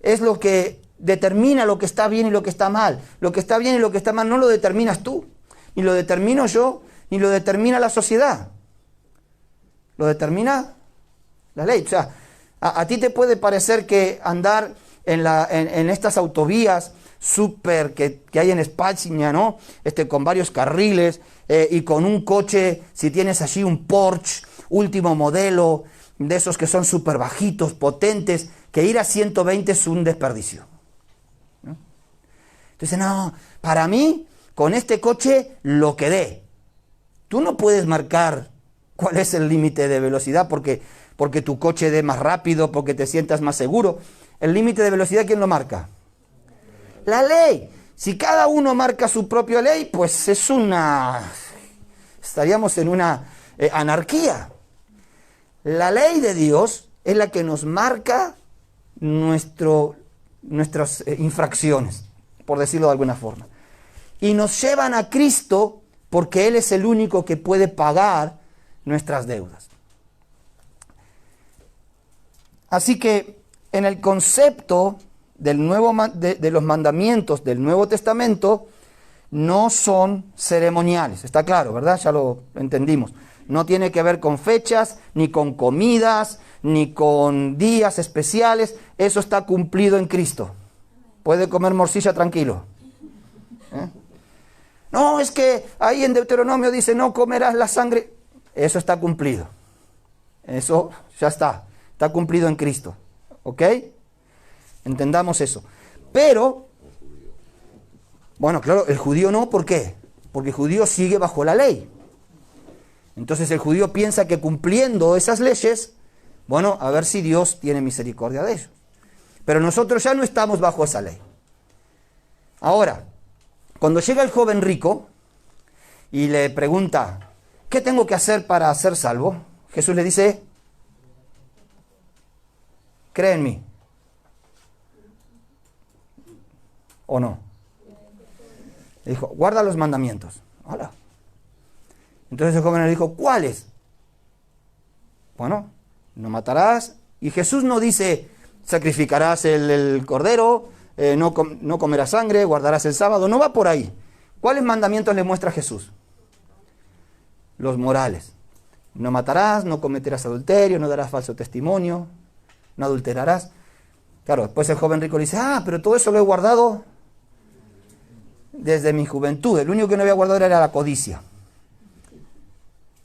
Es lo que determina lo que está bien y lo que está mal. Lo que está bien y lo que está mal no lo determinas tú, ni lo determino yo, ni lo determina la sociedad. Lo determina la ley. O sea, a ti te puede parecer que andar en estas autovías súper que hay en España, ¿no? Con varios carriles y con un coche, si tienes allí un Porsche, último modelo, de esos que son súper bajitos, potentes, que ir a 120 es un desperdicio, ¿no? Entonces, no, para mí, con este coche lo que dé. Tú no puedes marcar cuál es el límite de velocidad porque tu coche dé más rápido, porque te sientas más seguro. El límite de velocidad, ¿quién lo marca? La ley. Si cada uno marca su propia ley, pues estaríamos en una anarquía. La ley de Dios es la que nos marca nuestras infracciones, por decirlo de alguna forma. Y nos llevan a Cristo porque Él es el único que puede pagar nuestras deudas. Así que en el concepto de los mandamientos del Nuevo Testamento no son ceremoniales. Está claro, ¿verdad? Ya lo entendimos. No tiene que ver con fechas, ni con comidas, ni con días especiales. Eso está cumplido en Cristo. Puede comer morcilla tranquilo. No, es que ahí en Deuteronomio dice no comerás la sangre. Eso está cumplido. Eso ya está. Está cumplido en Cristo. ¿Ok? Entendamos eso. Pero, bueno, claro, el judío no, ¿por qué? Porque el judío sigue bajo la ley. Entonces el judío piensa que cumpliendo esas leyes, bueno, a ver si Dios tiene misericordia de ellos. Pero nosotros ya no estamos bajo esa ley. Ahora, cuando llega el joven rico y le pregunta, ¿qué tengo que hacer para ser salvo? Jesús le dice, cree en mí. ¿O no? Le dijo, guarda los mandamientos. Hola. Entonces el joven le dijo, ¿cuáles? Bueno, no matarás. Y Jesús no dice, sacrificarás el cordero, no comerás sangre, guardarás el sábado. No va por ahí. ¿Cuáles mandamientos le muestra Jesús? Los morales. No matarás, no cometerás adulterio, no darás falso testimonio, no adulterarás. Claro, después el joven rico le dice, pero todo eso lo he guardado desde mi juventud. El único que no había guardado era la codicia.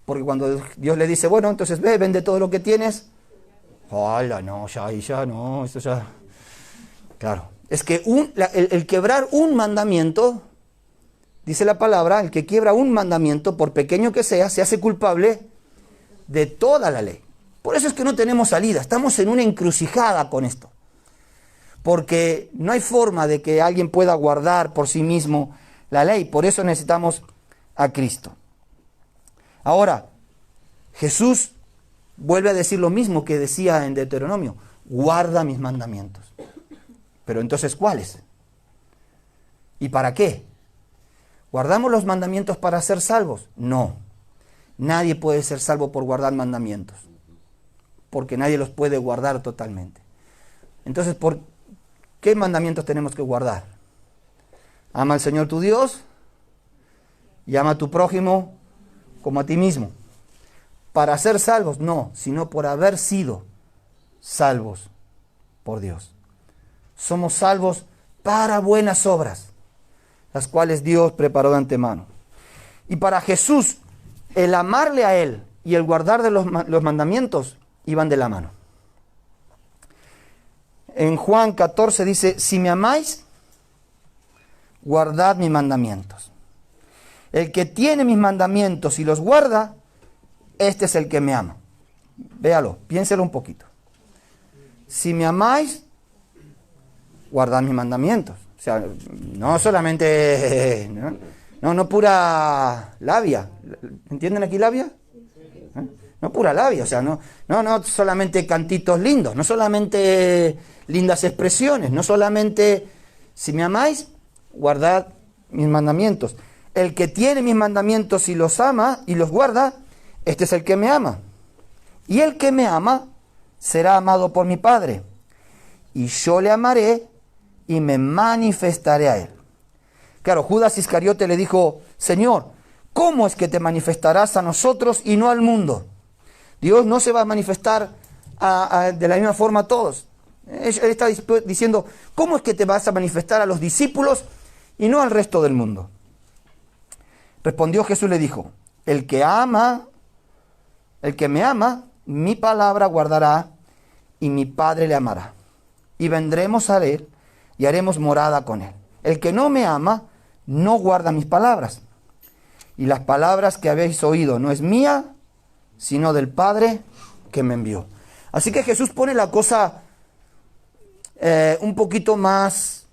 Porque cuando Dios le dice, bueno, entonces ve, vende todo lo que tienes. ¡Hala! No, ya no, esto ya. Claro, es que el quebrar un mandamiento, dice la palabra, el que quiebra un mandamiento, por pequeño que sea, se hace culpable de toda la ley. Por eso es que no tenemos salida, estamos en una encrucijada con esto. Porque no hay forma de que alguien pueda guardar por sí mismo la ley, por eso necesitamos a Cristo. Ahora, Jesús vuelve a decir lo mismo que decía en Deuteronomio, guarda mis mandamientos. Pero entonces, ¿cuáles? ¿Y para qué? ¿Guardamos los mandamientos para ser salvos? No. Nadie puede ser salvo por guardar mandamientos, porque nadie los puede guardar totalmente. Entonces, ¿por qué mandamientos tenemos que guardar? Ama al Señor tu Dios y ama a tu prójimo como a ti mismo. ¿Para ser salvos? No, sino por haber sido salvos por Dios. Somos salvos para buenas obras, las cuales Dios preparó de antemano. Y para Jesús, el amarle a Él y el guardar de los mandamientos iban de la mano. En Juan 14 dice, si me amáis, guardad mis mandamientos. El que tiene mis mandamientos y los guarda, este es el que me ama. Véalo, piénselo un poquito. Si me amáis, guardad mis mandamientos. O sea, no solamente, ¿no? No pura labia. ¿Entienden aquí labia? No pura labia, o sea, no solamente cantitos lindos, no solamente lindas expresiones, no solamente, si me amáis, guardad mis mandamientos. El que tiene mis mandamientos y los ama y los guarda, este es el que me ama. Y el que me ama será amado por mi Padre. Y yo le amaré y me manifestaré a él. Claro, Judas Iscariote le dijo, Señor, ¿cómo es que te manifestarás a nosotros y no al mundo? Dios no se va a manifestar de la misma forma a todos. Él está diciendo, ¿cómo es que te vas a manifestar a los discípulos y no al resto del mundo? Respondió Jesús, le dijo, el que me ama, mi palabra guardará y mi Padre le amará. Y vendremos a él y haremos morada con él. El que no me ama, no guarda mis palabras. Y las palabras que habéis oído no es mía, sino del Padre que me envió. Así que Jesús pone la cosa un poquito más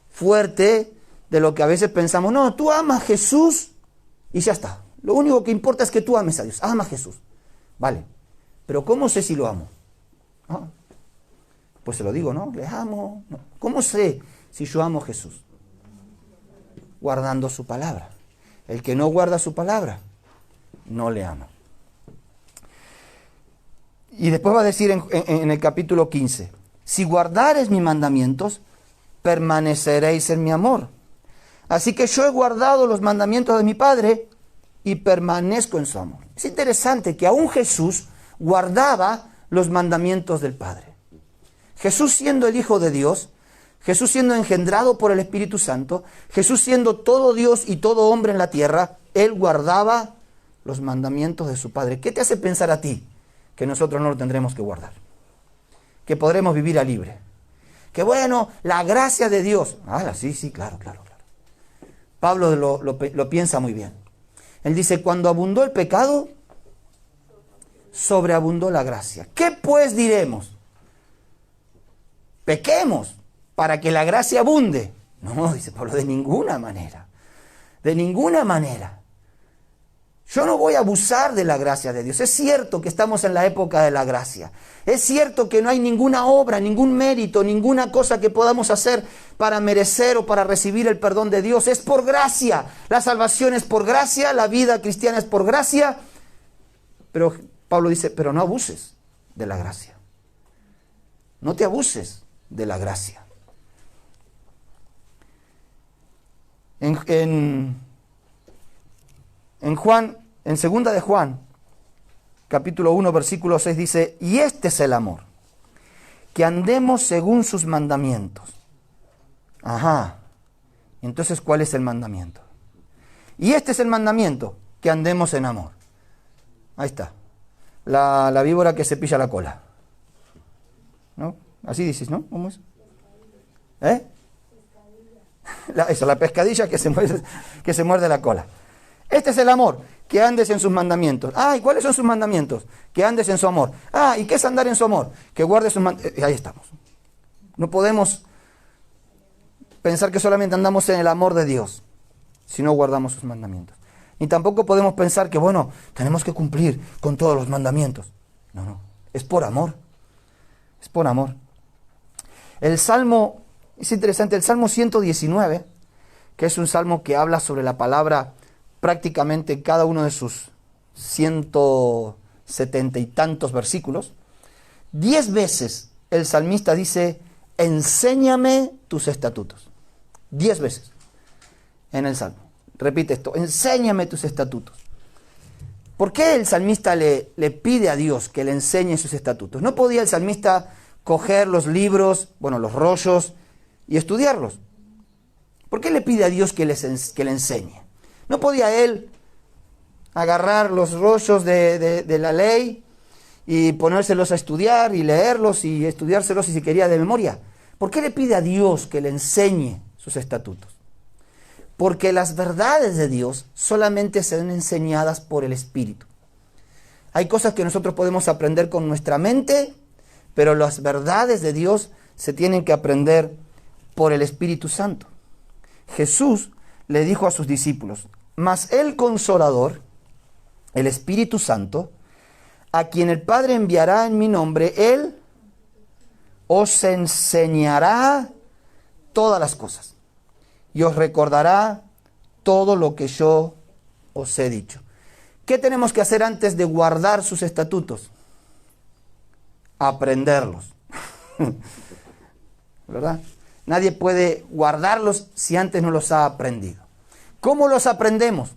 fuerte de lo que a veces pensamos. No, tú amas a Jesús y ya está. Lo único que importa es que tú ames a Dios. Ama a Jesús. Vale. Pero ¿cómo sé si lo amo? ¿Ah? Pues se lo digo, ¿no? Le amo. No. ¿Cómo sé si yo amo a Jesús? Guardando su palabra. El que no guarda su palabra, no le ama. Y después va a decir en el capítulo 15, si guardareis mis mandamientos, permaneceréis en mi amor. Así que yo he guardado los mandamientos de mi Padre y permanezco en su amor. Es interesante que aún Jesús guardaba los mandamientos del Padre. Jesús siendo el Hijo de Dios, Jesús siendo engendrado por el Espíritu Santo, Jesús siendo todo Dios y todo hombre en la tierra, Él guardaba los mandamientos de su Padre. ¿Qué te hace pensar a ti que nosotros no lo tendremos que guardar? Que podremos vivir a libre. Que bueno, la gracia de Dios. Sí, claro. Pablo lo piensa muy bien. Él dice, cuando abundó el pecado, sobreabundó la gracia. ¿Qué pues diremos? Pequemos para que la gracia abunde. No, dice Pablo, de ninguna manera. De ninguna manera. Yo no voy a abusar de la gracia de Dios. Es cierto que estamos en la época de la gracia. Es cierto que no hay ninguna obra, ningún mérito, ninguna cosa que podamos hacer para merecer o para recibir el perdón de Dios. Es por gracia. La salvación es por gracia, la vida cristiana es por gracia. Pero Pablo dice, pero no abuses de la gracia. No te abuses de la gracia. En Juan, en 2 de Juan, capítulo 1, versículo 6 dice, y este es el amor, que andemos según sus mandamientos. Entonces, ¿cuál es el mandamiento? Y este es el mandamiento, que andemos en amor. Ahí está. La víbora que se pilla la cola. ¿No? Así dices, ¿no? ¿Cómo es? La pescadilla que se muerde la cola. Este es el amor, que andes en sus mandamientos. ¿Y cuáles son sus mandamientos? Que andes en su amor. ¿Y qué es andar en su amor? Que guardes sus mandamientos. Ahí estamos. No podemos pensar que solamente andamos en el amor de Dios, si no guardamos sus mandamientos. Ni tampoco podemos pensar que, bueno, tenemos que cumplir con todos los mandamientos. No, es por amor. Es por amor. El Salmo, es interesante, el Salmo 119, que es un salmo que habla sobre la palabra prácticamente en cada uno de sus 170 y tantos versículos, 10 veces el salmista dice, enséñame tus estatutos. 10 veces en el salmo. Repite esto, enséñame tus estatutos. ¿Por qué el salmista le pide a Dios que le enseñe sus estatutos? ¿No podía el salmista coger los libros, los rollos y estudiarlos? ¿Por qué le pide a Dios que le enseñe? ¿No podía él agarrar los rollos de la ley y ponérselos a estudiar y leerlos y estudiárselos si quería de memoria? ¿Por qué le pide a Dios que le enseñe sus estatutos? Porque las verdades de Dios solamente serán enseñadas por el Espíritu. Hay cosas que nosotros podemos aprender con nuestra mente, pero las verdades de Dios se tienen que aprender por el Espíritu Santo. Jesús le dijo a sus discípulos, Mas el Consolador, el Espíritu Santo, a quien el Padre enviará en mi nombre, Él os enseñará todas las cosas y os recordará todo lo que yo os he dicho. ¿Qué tenemos que hacer antes de guardar sus estatutos? Aprenderlos. ¿Verdad? Nadie puede guardarlos si antes no los ha aprendido. ¿Cómo los aprendemos?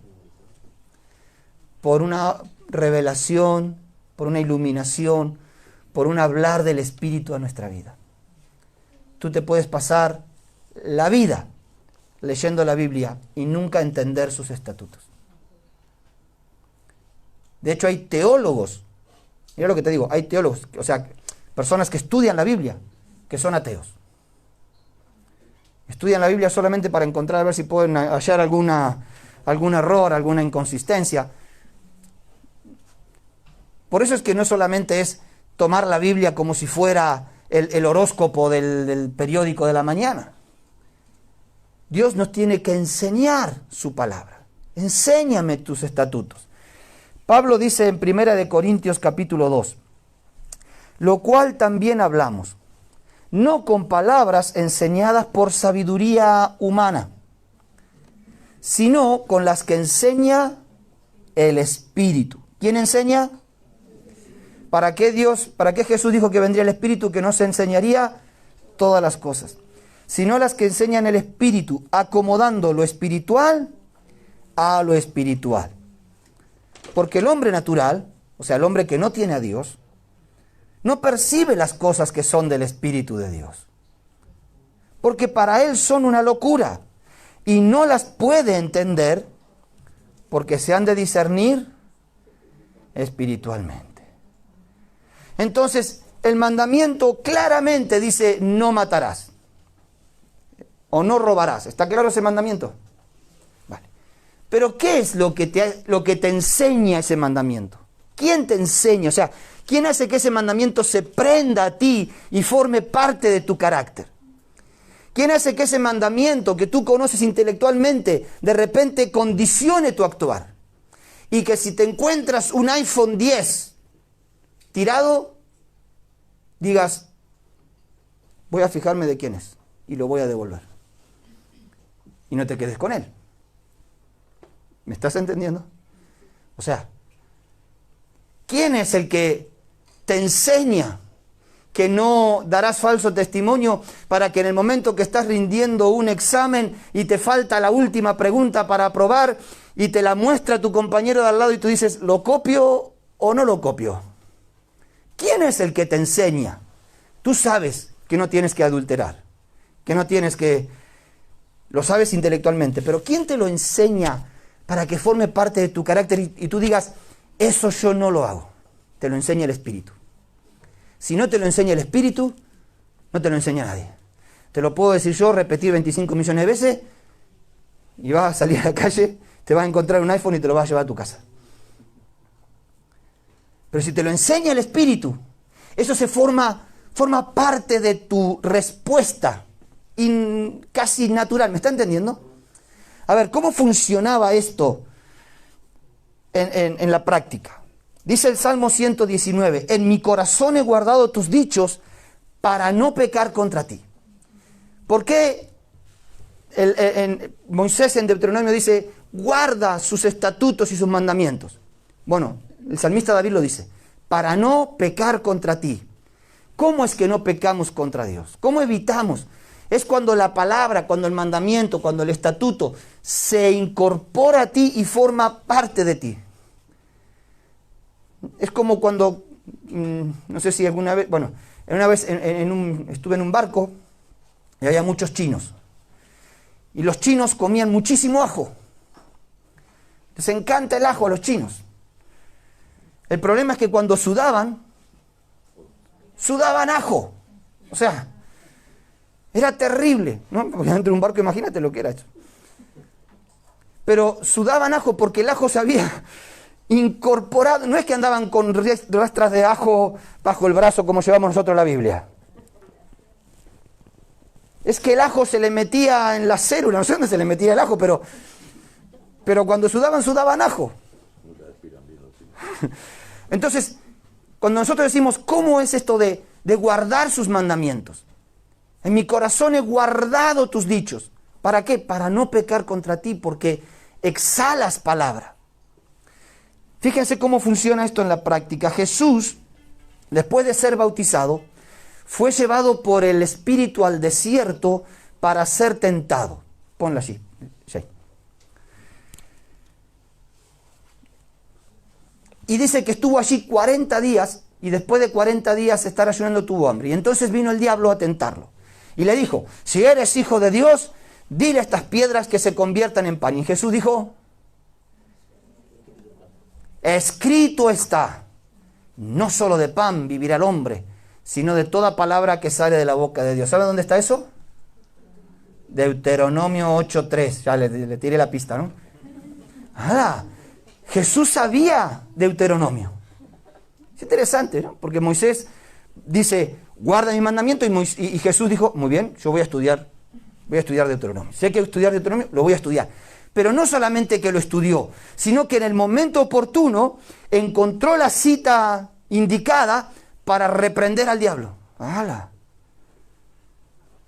Por una revelación, por una iluminación, por un hablar del Espíritu a nuestra vida. Tú te puedes pasar la vida leyendo la Biblia y nunca entender sus estatutos. De hecho, hay teólogos, mira lo que te digo, hay teólogos, o sea, personas que estudian la Biblia, que son ateos. Estudian la Biblia solamente para encontrar, a ver si pueden hallar algún error, alguna inconsistencia. Por eso es que no solamente es tomar la Biblia como si fuera el horóscopo del periódico de la mañana. Dios nos tiene que enseñar su palabra. Enséñame tus estatutos. Pablo dice en 1 Corintios capítulo 2, lo cual también hablamos, no con palabras enseñadas por sabiduría humana, sino con las que enseña el Espíritu. ¿Quién enseña? ¿Para qué Jesús dijo que vendría el Espíritu, que nos enseñaría todas las cosas? Sino las que enseñan el Espíritu, acomodando lo espiritual a lo espiritual. Porque el hombre natural, o sea, el hombre que no tiene a Dios, no percibe las cosas que son del Espíritu de Dios. Porque para él son una locura y no las puede entender porque se han de discernir espiritualmente. Entonces, el mandamiento claramente dice no matarás o no robarás. ¿Está claro ese mandamiento? Vale. Pero ¿qué es lo que te enseña ese mandamiento? ¿Quién te enseña? O sea, ¿quién hace que ese mandamiento se prenda a ti y forme parte de tu carácter? ¿Quién hace que ese mandamiento que tú conoces intelectualmente de repente condicione tu actuar? Y que si te encuentras un iPhone 10 tirado, digas, voy a fijarme de quién es y lo voy a devolver. Y no te quedes con él. ¿Me estás entendiendo? O sea, ¿quién es el que te enseña que no darás falso testimonio para que en el momento que estás rindiendo un examen y te falta la última pregunta para aprobar y te la muestra tu compañero de al lado y tú dices, ¿lo copio o no lo copio? ¿Quién es el que te enseña? Tú sabes que no tienes que adulterar, que no tienes que... Lo sabes intelectualmente, pero ¿quién te lo enseña para que forme parte de tu carácter y tú digas, eso yo no lo hago? Te lo enseña el Espíritu. Si no te lo enseña el Espíritu, no te lo enseña nadie. Te lo puedo decir yo, repetir 25 millones de veces, y vas a salir a la calle, te vas a encontrar un iPhone y te lo vas a llevar a tu casa. Pero si te lo enseña el Espíritu, eso se forma parte de tu respuesta casi natural. ¿Me está entendiendo? A ver, ¿cómo funcionaba esto en la práctica? Dice el Salmo 119, en mi corazón he guardado tus dichos para no pecar contra ti. ¿Por qué Moisés en Deuteronomio dice, guarda sus estatutos y sus mandamientos? Bueno, el salmista David lo dice, para no pecar contra ti. ¿Cómo es que no pecamos contra Dios? ¿Cómo evitamos? Es cuando la palabra, cuando el mandamiento, cuando el estatuto se incorpora a ti y forma parte de ti. Es como cuando, no sé si alguna vez, bueno, una vez estuve en un barco y había muchos chinos. Y los chinos comían muchísimo ajo. Les encanta el ajo a los chinos. El problema es que cuando sudaban ajo. O sea, era terrible, ¿no? Porque dentro de un barco, imagínate lo que era eso. Pero sudaban ajo porque el ajo se había incorporado. No es que andaban con rastras de ajo bajo el brazo como llevamos nosotros la Biblia. Es que el ajo se le metía en la célula, no sé dónde se le metía el ajo, pero pero cuando sudaban ajo. Entonces, cuando nosotros decimos, ¿cómo es esto de guardar sus mandamientos? En mi corazón he guardado tus dichos. ¿Para qué? Para no pecar contra ti, porque exhalas palabra. Fíjense cómo funciona esto en la práctica. Jesús, después de ser bautizado, fue llevado por el Espíritu al desierto para ser tentado. Ponlo allí. Sí. Y dice que estuvo allí 40 días, y después de 40 días estar ayunando tuvo hambre. Y entonces vino el diablo a tentarlo. Y le dijo, si eres hijo de Dios, dile a estas piedras que se conviertan en pan. Y Jesús dijo, escrito está, no solo de pan vivirá el hombre, sino de toda palabra que sale de la boca de Dios. ¿Sabe dónde está eso? Deuteronomio 8:3. Ya le tiré la pista, ¿no? Ah, Jesús sabía Deuteronomio. Es interesante, ¿no? Porque Moisés dice, guarda mi mandamiento, y Jesús dijo, muy bien, yo voy a estudiar Deuteronomio. Si hay que estudiar Deuteronomio, lo voy a estudiar. Pero no solamente que lo estudió, sino que en el momento oportuno encontró la cita indicada para reprender al diablo. ¡Hala!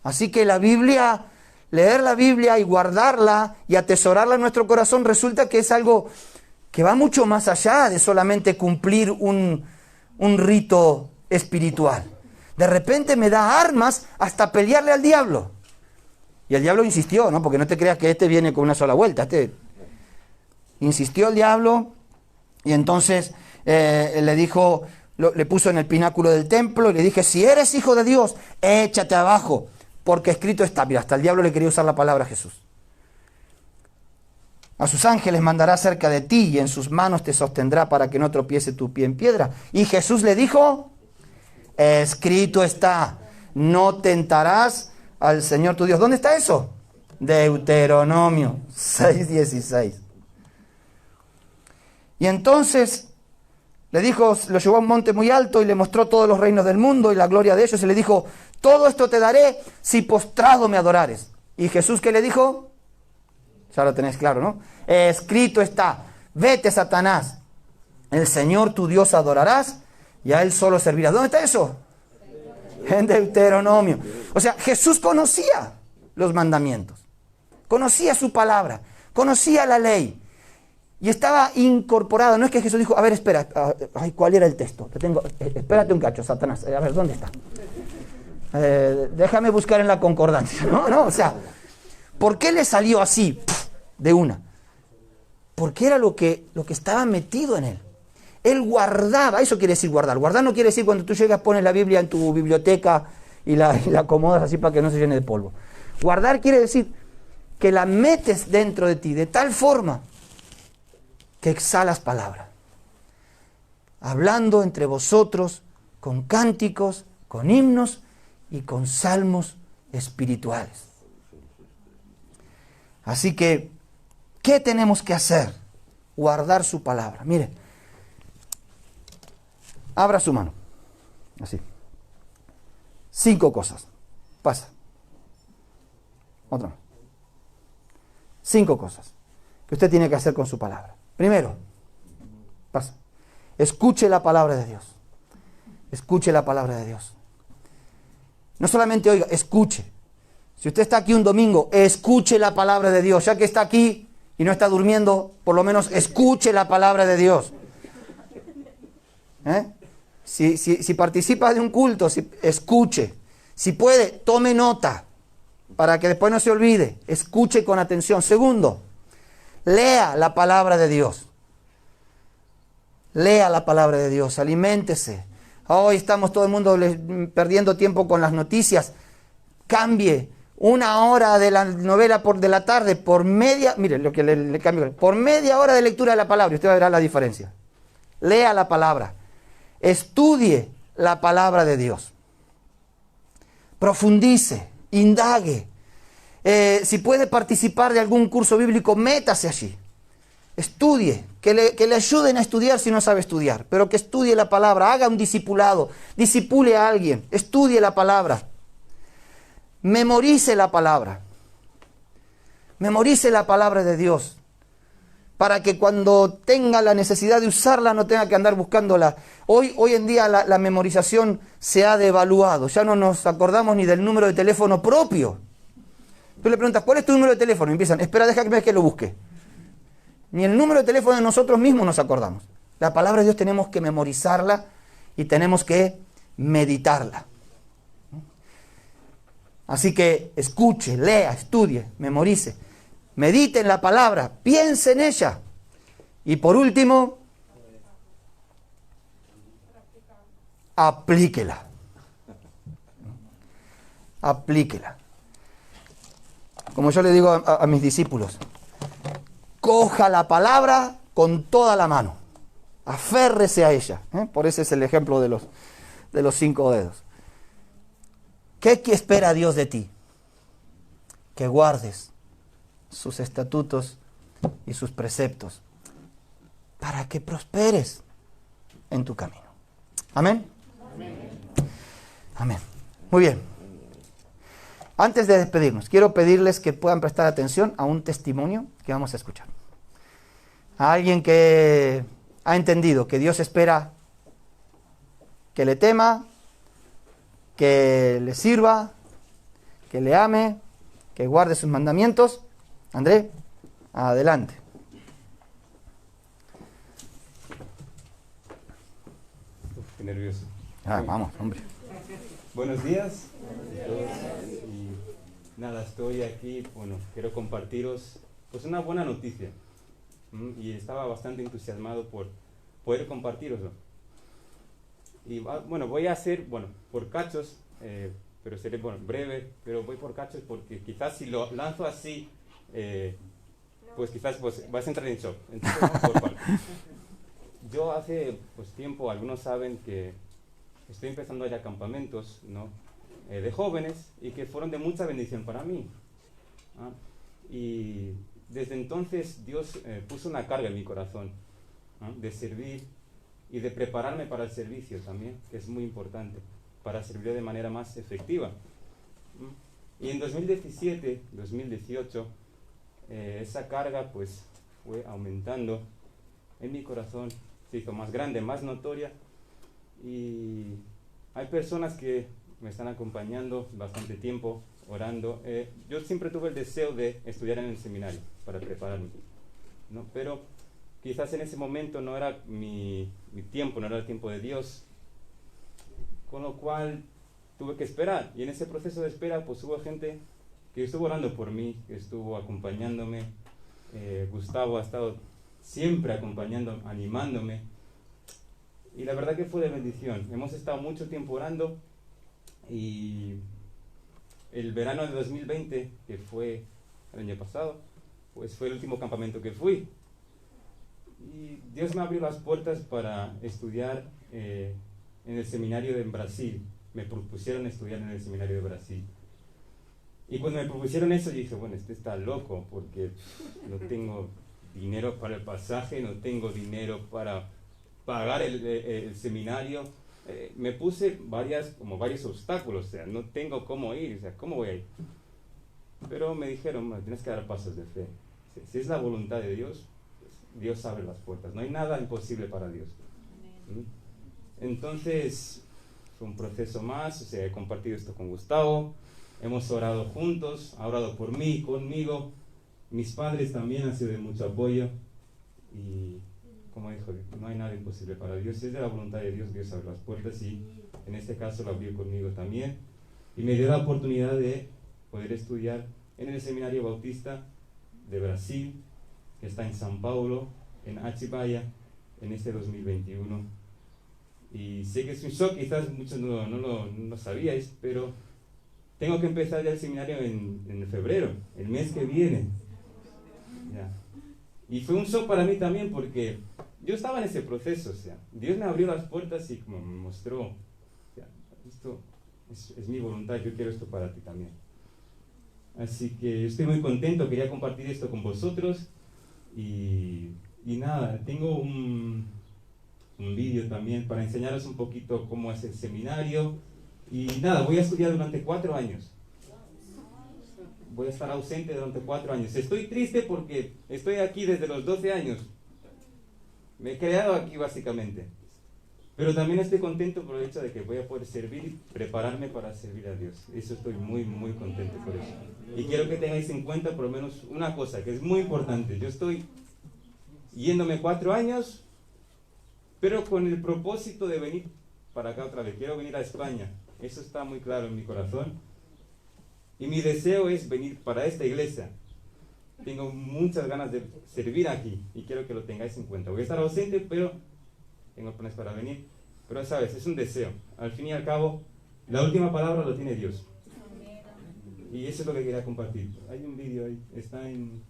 Así que la Biblia, leer la Biblia y guardarla y atesorarla en nuestro corazón resulta que es algo que va mucho más allá de solamente cumplir un rito espiritual. De repente me da armas hasta pelearle al diablo. Y el diablo insistió, ¿no? Porque no te creas que este viene con una sola vuelta. Insistió el diablo y entonces le dijo, le puso en el pináculo del templo y le dije, si eres hijo de Dios, échate abajo, porque escrito está. Mira, hasta el diablo le quería usar la palabra a Jesús. A sus ángeles mandará cerca de ti y en sus manos te sostendrá para que no tropiece tu pie en piedra. Y Jesús le dijo, escrito está, no tentarás al Señor tu Dios. ¿Dónde está eso? Deuteronomio 6:16. Y entonces le dijo, lo llevó a un monte muy alto y le mostró todos los reinos del mundo y la gloria de ellos, y le dijo, todo esto te daré si postrado me adorares. Y Jesús, ¿qué le dijo? Ya lo tenéis claro, ¿no? Escrito está, vete, Satanás, el Señor tu Dios adorarás y a Él solo servirás. ¿Dónde está eso? En Deuteronomio. O sea, Jesús conocía los mandamientos, conocía su palabra, conocía la ley y estaba incorporado. No es que Jesús dijo, a ver, espera, ay, ¿cuál era el texto? Espérate un cacho, Satanás, a ver, ¿dónde está? Déjame buscar en la concordancia. No, o sea, ¿por qué le salió así, de una? Porque era lo que estaba metido en él. Él guardaba, eso quiere decir guardar. Guardar no quiere decir cuando tú llegas, pones la Biblia en tu biblioteca y la acomodas así para que no se llene de polvo. Guardar quiere decir que la metes dentro de ti de tal forma que exhalas palabra. Hablando entre vosotros con cánticos, con himnos y con salmos espirituales. Así que, ¿qué tenemos que hacer? Guardar su palabra. Mire, abra su mano. Así. 5 cosas. Pasa. Otra más. 5 cosas que usted tiene que hacer con su palabra. Primero, pasa. Escuche la palabra de Dios. Escuche la palabra de Dios. No solamente oiga, escuche. Si usted está aquí un domingo, escuche la palabra de Dios. Ya que está aquí y no está durmiendo, por lo menos escuche la palabra de Dios. Si participa de un culto, escuche. Si puede, tome nota para que después no se olvide. Escuche con atención. Segundo, lea la palabra de Dios. Lea la palabra de Dios, aliméntese. Hoy estamos todo el mundo perdiendo tiempo con las noticias. Cambie 1 hora de la novela de la tarde por media, mire lo que le cambio, por media hora de lectura de la palabra, usted va a ver la diferencia. Lea la palabra, estudie la palabra de Dios, profundice, indague. Si puede participar de algún curso bíblico, métase allí. Estudie, que le ayuden a estudiar si no sabe estudiar, pero que estudie la palabra, haga un discipulado, disipule a alguien, estudie la palabra. Memorice la palabra. Memorice la palabra de Dios. para que cuando tenga la necesidad de usarla no tenga que andar buscándola. Hoy en día la memorización se ha devaluado, ya no nos acordamos ni del número de teléfono propio. Tú le preguntas, ¿cuál es tu número de teléfono? Y empiezan, espera, déjame que lo busque. Ni el número de teléfono de nosotros mismos nos acordamos. La palabra de Dios tenemos que memorizarla y tenemos que meditarla. Así que escuche, lea, estudie, memorice. Medite en la palabra, piense en ella. Y por último, aplíquela. Aplíquela. Como yo le digo a mis discípulos, coja la palabra con toda la mano. Aférrese a ella. Por ese es el ejemplo de los 5 dedos. ¿Qué espera Dios de ti? Que guardes sus estatutos y sus preceptos para que prosperes en tu camino. ¿Amén? Amén. Muy bien. Antes de despedirnos, quiero pedirles que puedan prestar atención a un testimonio que vamos a escuchar. A alguien que ha entendido que Dios espera que le tema, que le sirva, que le ame, que guarde sus mandamientos. André, adelante. Qué nervioso. Vamos, hombre. Buenos días a todos. Y nada, estoy aquí, quiero compartiros pues una buena noticia. Y estaba bastante entusiasmado por poder compartiroslo. Y voy a hacer, por cachos, pero seré breve, pero voy por cachos porque quizás si lo lanzo así, pues quizás vas a entrar en shock. Entonces vamos por partes. Yo hace tiempo, algunos saben que estoy empezando ya campamentos, ¿no? De jóvenes y que fueron de mucha bendición para mí. Y desde entonces Dios puso una carga en mi corazón, de servir y de prepararme para el servicio también, que es muy importante, para servir de manera más efectiva. Y en 2017, 2018, esa carga pues fue aumentando en mi corazón, se hizo más grande, más notoria, y hay personas que me están acompañando bastante tiempo, orando. Yo siempre tuve el deseo de estudiar en el seminario para prepararme, ¿no? Pero quizás en ese momento no era mi tiempo, no era el tiempo de Dios, con lo cual tuve que esperar. Y en ese proceso de espera pues hubo gente que estuvo orando por mí, que estuvo acompañándome. Gustavo ha estado siempre acompañando, animándome, y la verdad que fue de bendición. Hemos estado mucho tiempo orando, y el verano de 2020, que fue el año pasado, pues fue el último campamento que fui, y Dios me abrió las puertas para estudiar en el seminario en Brasil. Me propusieron estudiar en el seminario de Brasil, y cuando me propusieron eso dije, este está loco, porque no tengo dinero para el pasaje, no tengo dinero para pagar el seminario. Me puse varios obstáculos, no tengo cómo ir, ¿cómo voy a ir? Pero me dijeron, tienes que dar pasos de fe. Si es la voluntad de Dios, pues Dios abre las puertas, no hay nada imposible para Dios. Entonces fue un proceso más, he compartido esto con Gustavo, hemos orado juntos, ha orado por mí, conmigo. Mis padres también han sido de mucho apoyo, y como dijo, no hay nada imposible para Dios. Si es de la voluntad de Dios, Dios abre las puertas, y en este caso lo abrió conmigo también, y me dio la oportunidad de poder estudiar en el Seminario Bautista de Brasil, que está en São Paulo, en Atibaia, en este 2021. Y sé que es un shock, quizás muchos no lo sabíais, pero tengo que empezar ya el seminario en febrero, el mes que viene. Ya. Y fue un shock para mí también, porque yo estaba en ese proceso, Dios me abrió las puertas y como me mostró, esto es mi voluntad, yo quiero esto para ti también. Así que estoy muy contento, quería compartir esto con vosotros, y nada, tengo un vídeo también para enseñaros un poquito cómo es el seminario. Y nada, voy a estudiar durante 4 años. voy a estar ausente durante 4 años. Estoy triste porque estoy aquí desde los 12 años. Me he creado aquí básicamente. Pero también estoy contento por el hecho de que voy a poder servir y prepararme para servir a Dios. Eso estoy muy, muy contento por eso. Y quiero que tengáis en cuenta por lo menos una cosa que es muy importante. Yo estoy yéndome 4 años, pero con el propósito de venir para acá otra vez. Quiero venir a España. Eso está muy claro en mi corazón. Y mi deseo es venir para esta iglesia. Tengo muchas ganas de servir aquí y quiero que lo tengáis en cuenta. Voy a estar ausente, pero tengo planes para venir. Pero sabes, es un deseo. Al fin y al cabo, la última palabra lo tiene Dios. Y eso es lo que quería compartir. Hay un vídeo ahí, está en...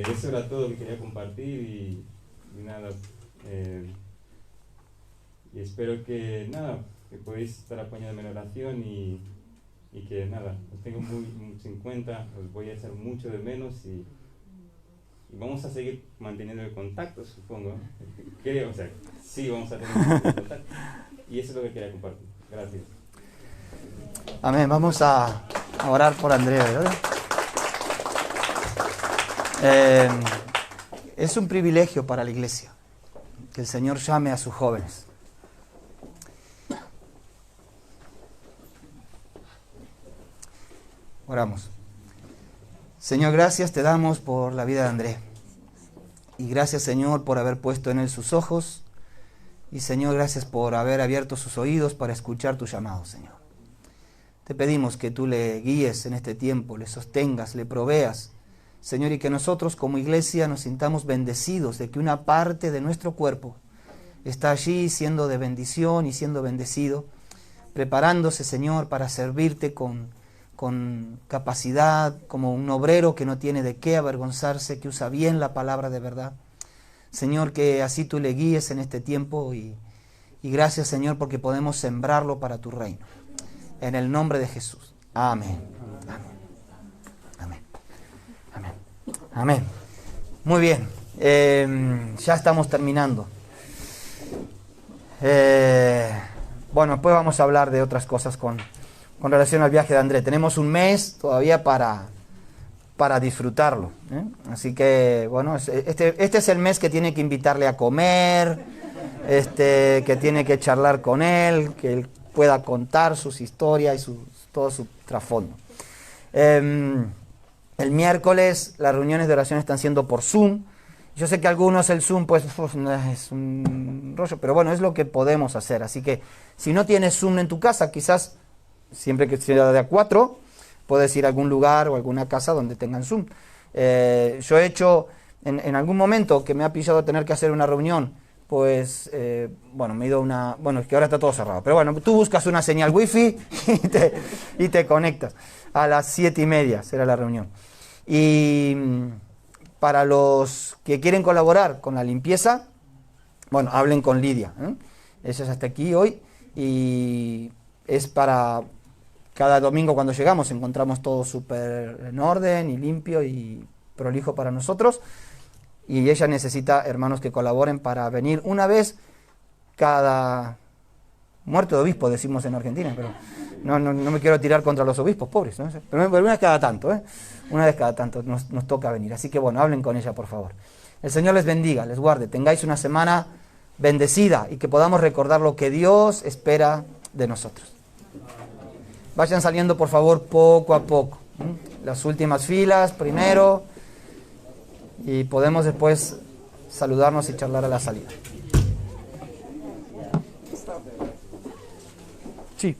Eso era todo lo que quería compartir y nada, y espero que nada, que podéis estar apoyándome en la oración y que nada, os tengo mucho en cuenta, os voy a echar mucho de menos y vamos a seguir manteniendo el contacto, supongo. Creo, o sea, sí vamos a tener mucho contacto y eso es lo que quería compartir. Gracias. Amén. Vamos a orar por Andrea, ¿verdad? Es un privilegio para la iglesia que el Señor llame a sus jóvenes. Oramos. Señor, gracias te damos por la vida de Andrés. Y gracias, Señor, por haber puesto en él sus ojos. Y, Señor, gracias por haber abierto sus oídos para escuchar tu llamado, Señor. Te pedimos que tú le guíes en este tiempo, le sostengas, le proveas, Señor, y que nosotros como iglesia nos sintamos bendecidos de que una parte de nuestro cuerpo está allí siendo de bendición y siendo bendecido, preparándose, Señor, para servirte con capacidad, como un obrero que no tiene de qué avergonzarse, que usa bien la palabra de verdad. Señor, que así tú le guíes en este tiempo y gracias, Señor, porque podemos sembrarlo para tu reino. En el nombre de Jesús. Amén. Amén. Amén. Amén. Amén. Muy bien. Ya estamos terminando. Bueno, después vamos a hablar de otras cosas con relación al viaje de Andrés. Tenemos un mes todavía para disfrutarlo, ¿eh? Así que, bueno, este es el mes que tiene que invitarle a comer, que tiene que charlar con él, que él pueda contar sus historias y todo su trasfondo. El miércoles las reuniones de oración están siendo por Zoom. Yo sé que algunos el Zoom pues es un rollo, pero bueno, es lo que podemos hacer. Así que si no tienes Zoom en tu casa, quizás siempre que sea de a 4, puedes ir a algún lugar o alguna casa donde tengan Zoom. Yo he hecho en algún momento que me ha pillado tener que hacer una reunión, pues, bueno, me he ido a una... Bueno, es que ahora está todo cerrado, pero bueno, tú buscas una señal wifi y te conectas. A las 7:30 será la reunión. Y para los que quieren colaborar con la limpieza, bueno, hablen con Lidia, ¿eh? Eso es hasta aquí hoy y es para... Cada domingo cuando llegamos encontramos todo súper en orden y limpio y prolijo para nosotros. Y ella necesita hermanos que colaboren para venir una vez cada muerto de obispo, decimos en Argentina, pero no me quiero tirar contra los obispos, pobres, ¿no? Pero una vez cada tanto, ¿eh? Una vez cada tanto nos toca venir. Así que bueno, hablen con ella, por favor. El Señor les bendiga, les guarde, tengáis una semana bendecida y que podamos recordar lo que Dios espera de nosotros. Vayan saliendo por favor poco a poco. Las últimas filas primero y podemos después saludarnos y charlar a la salida. Sí.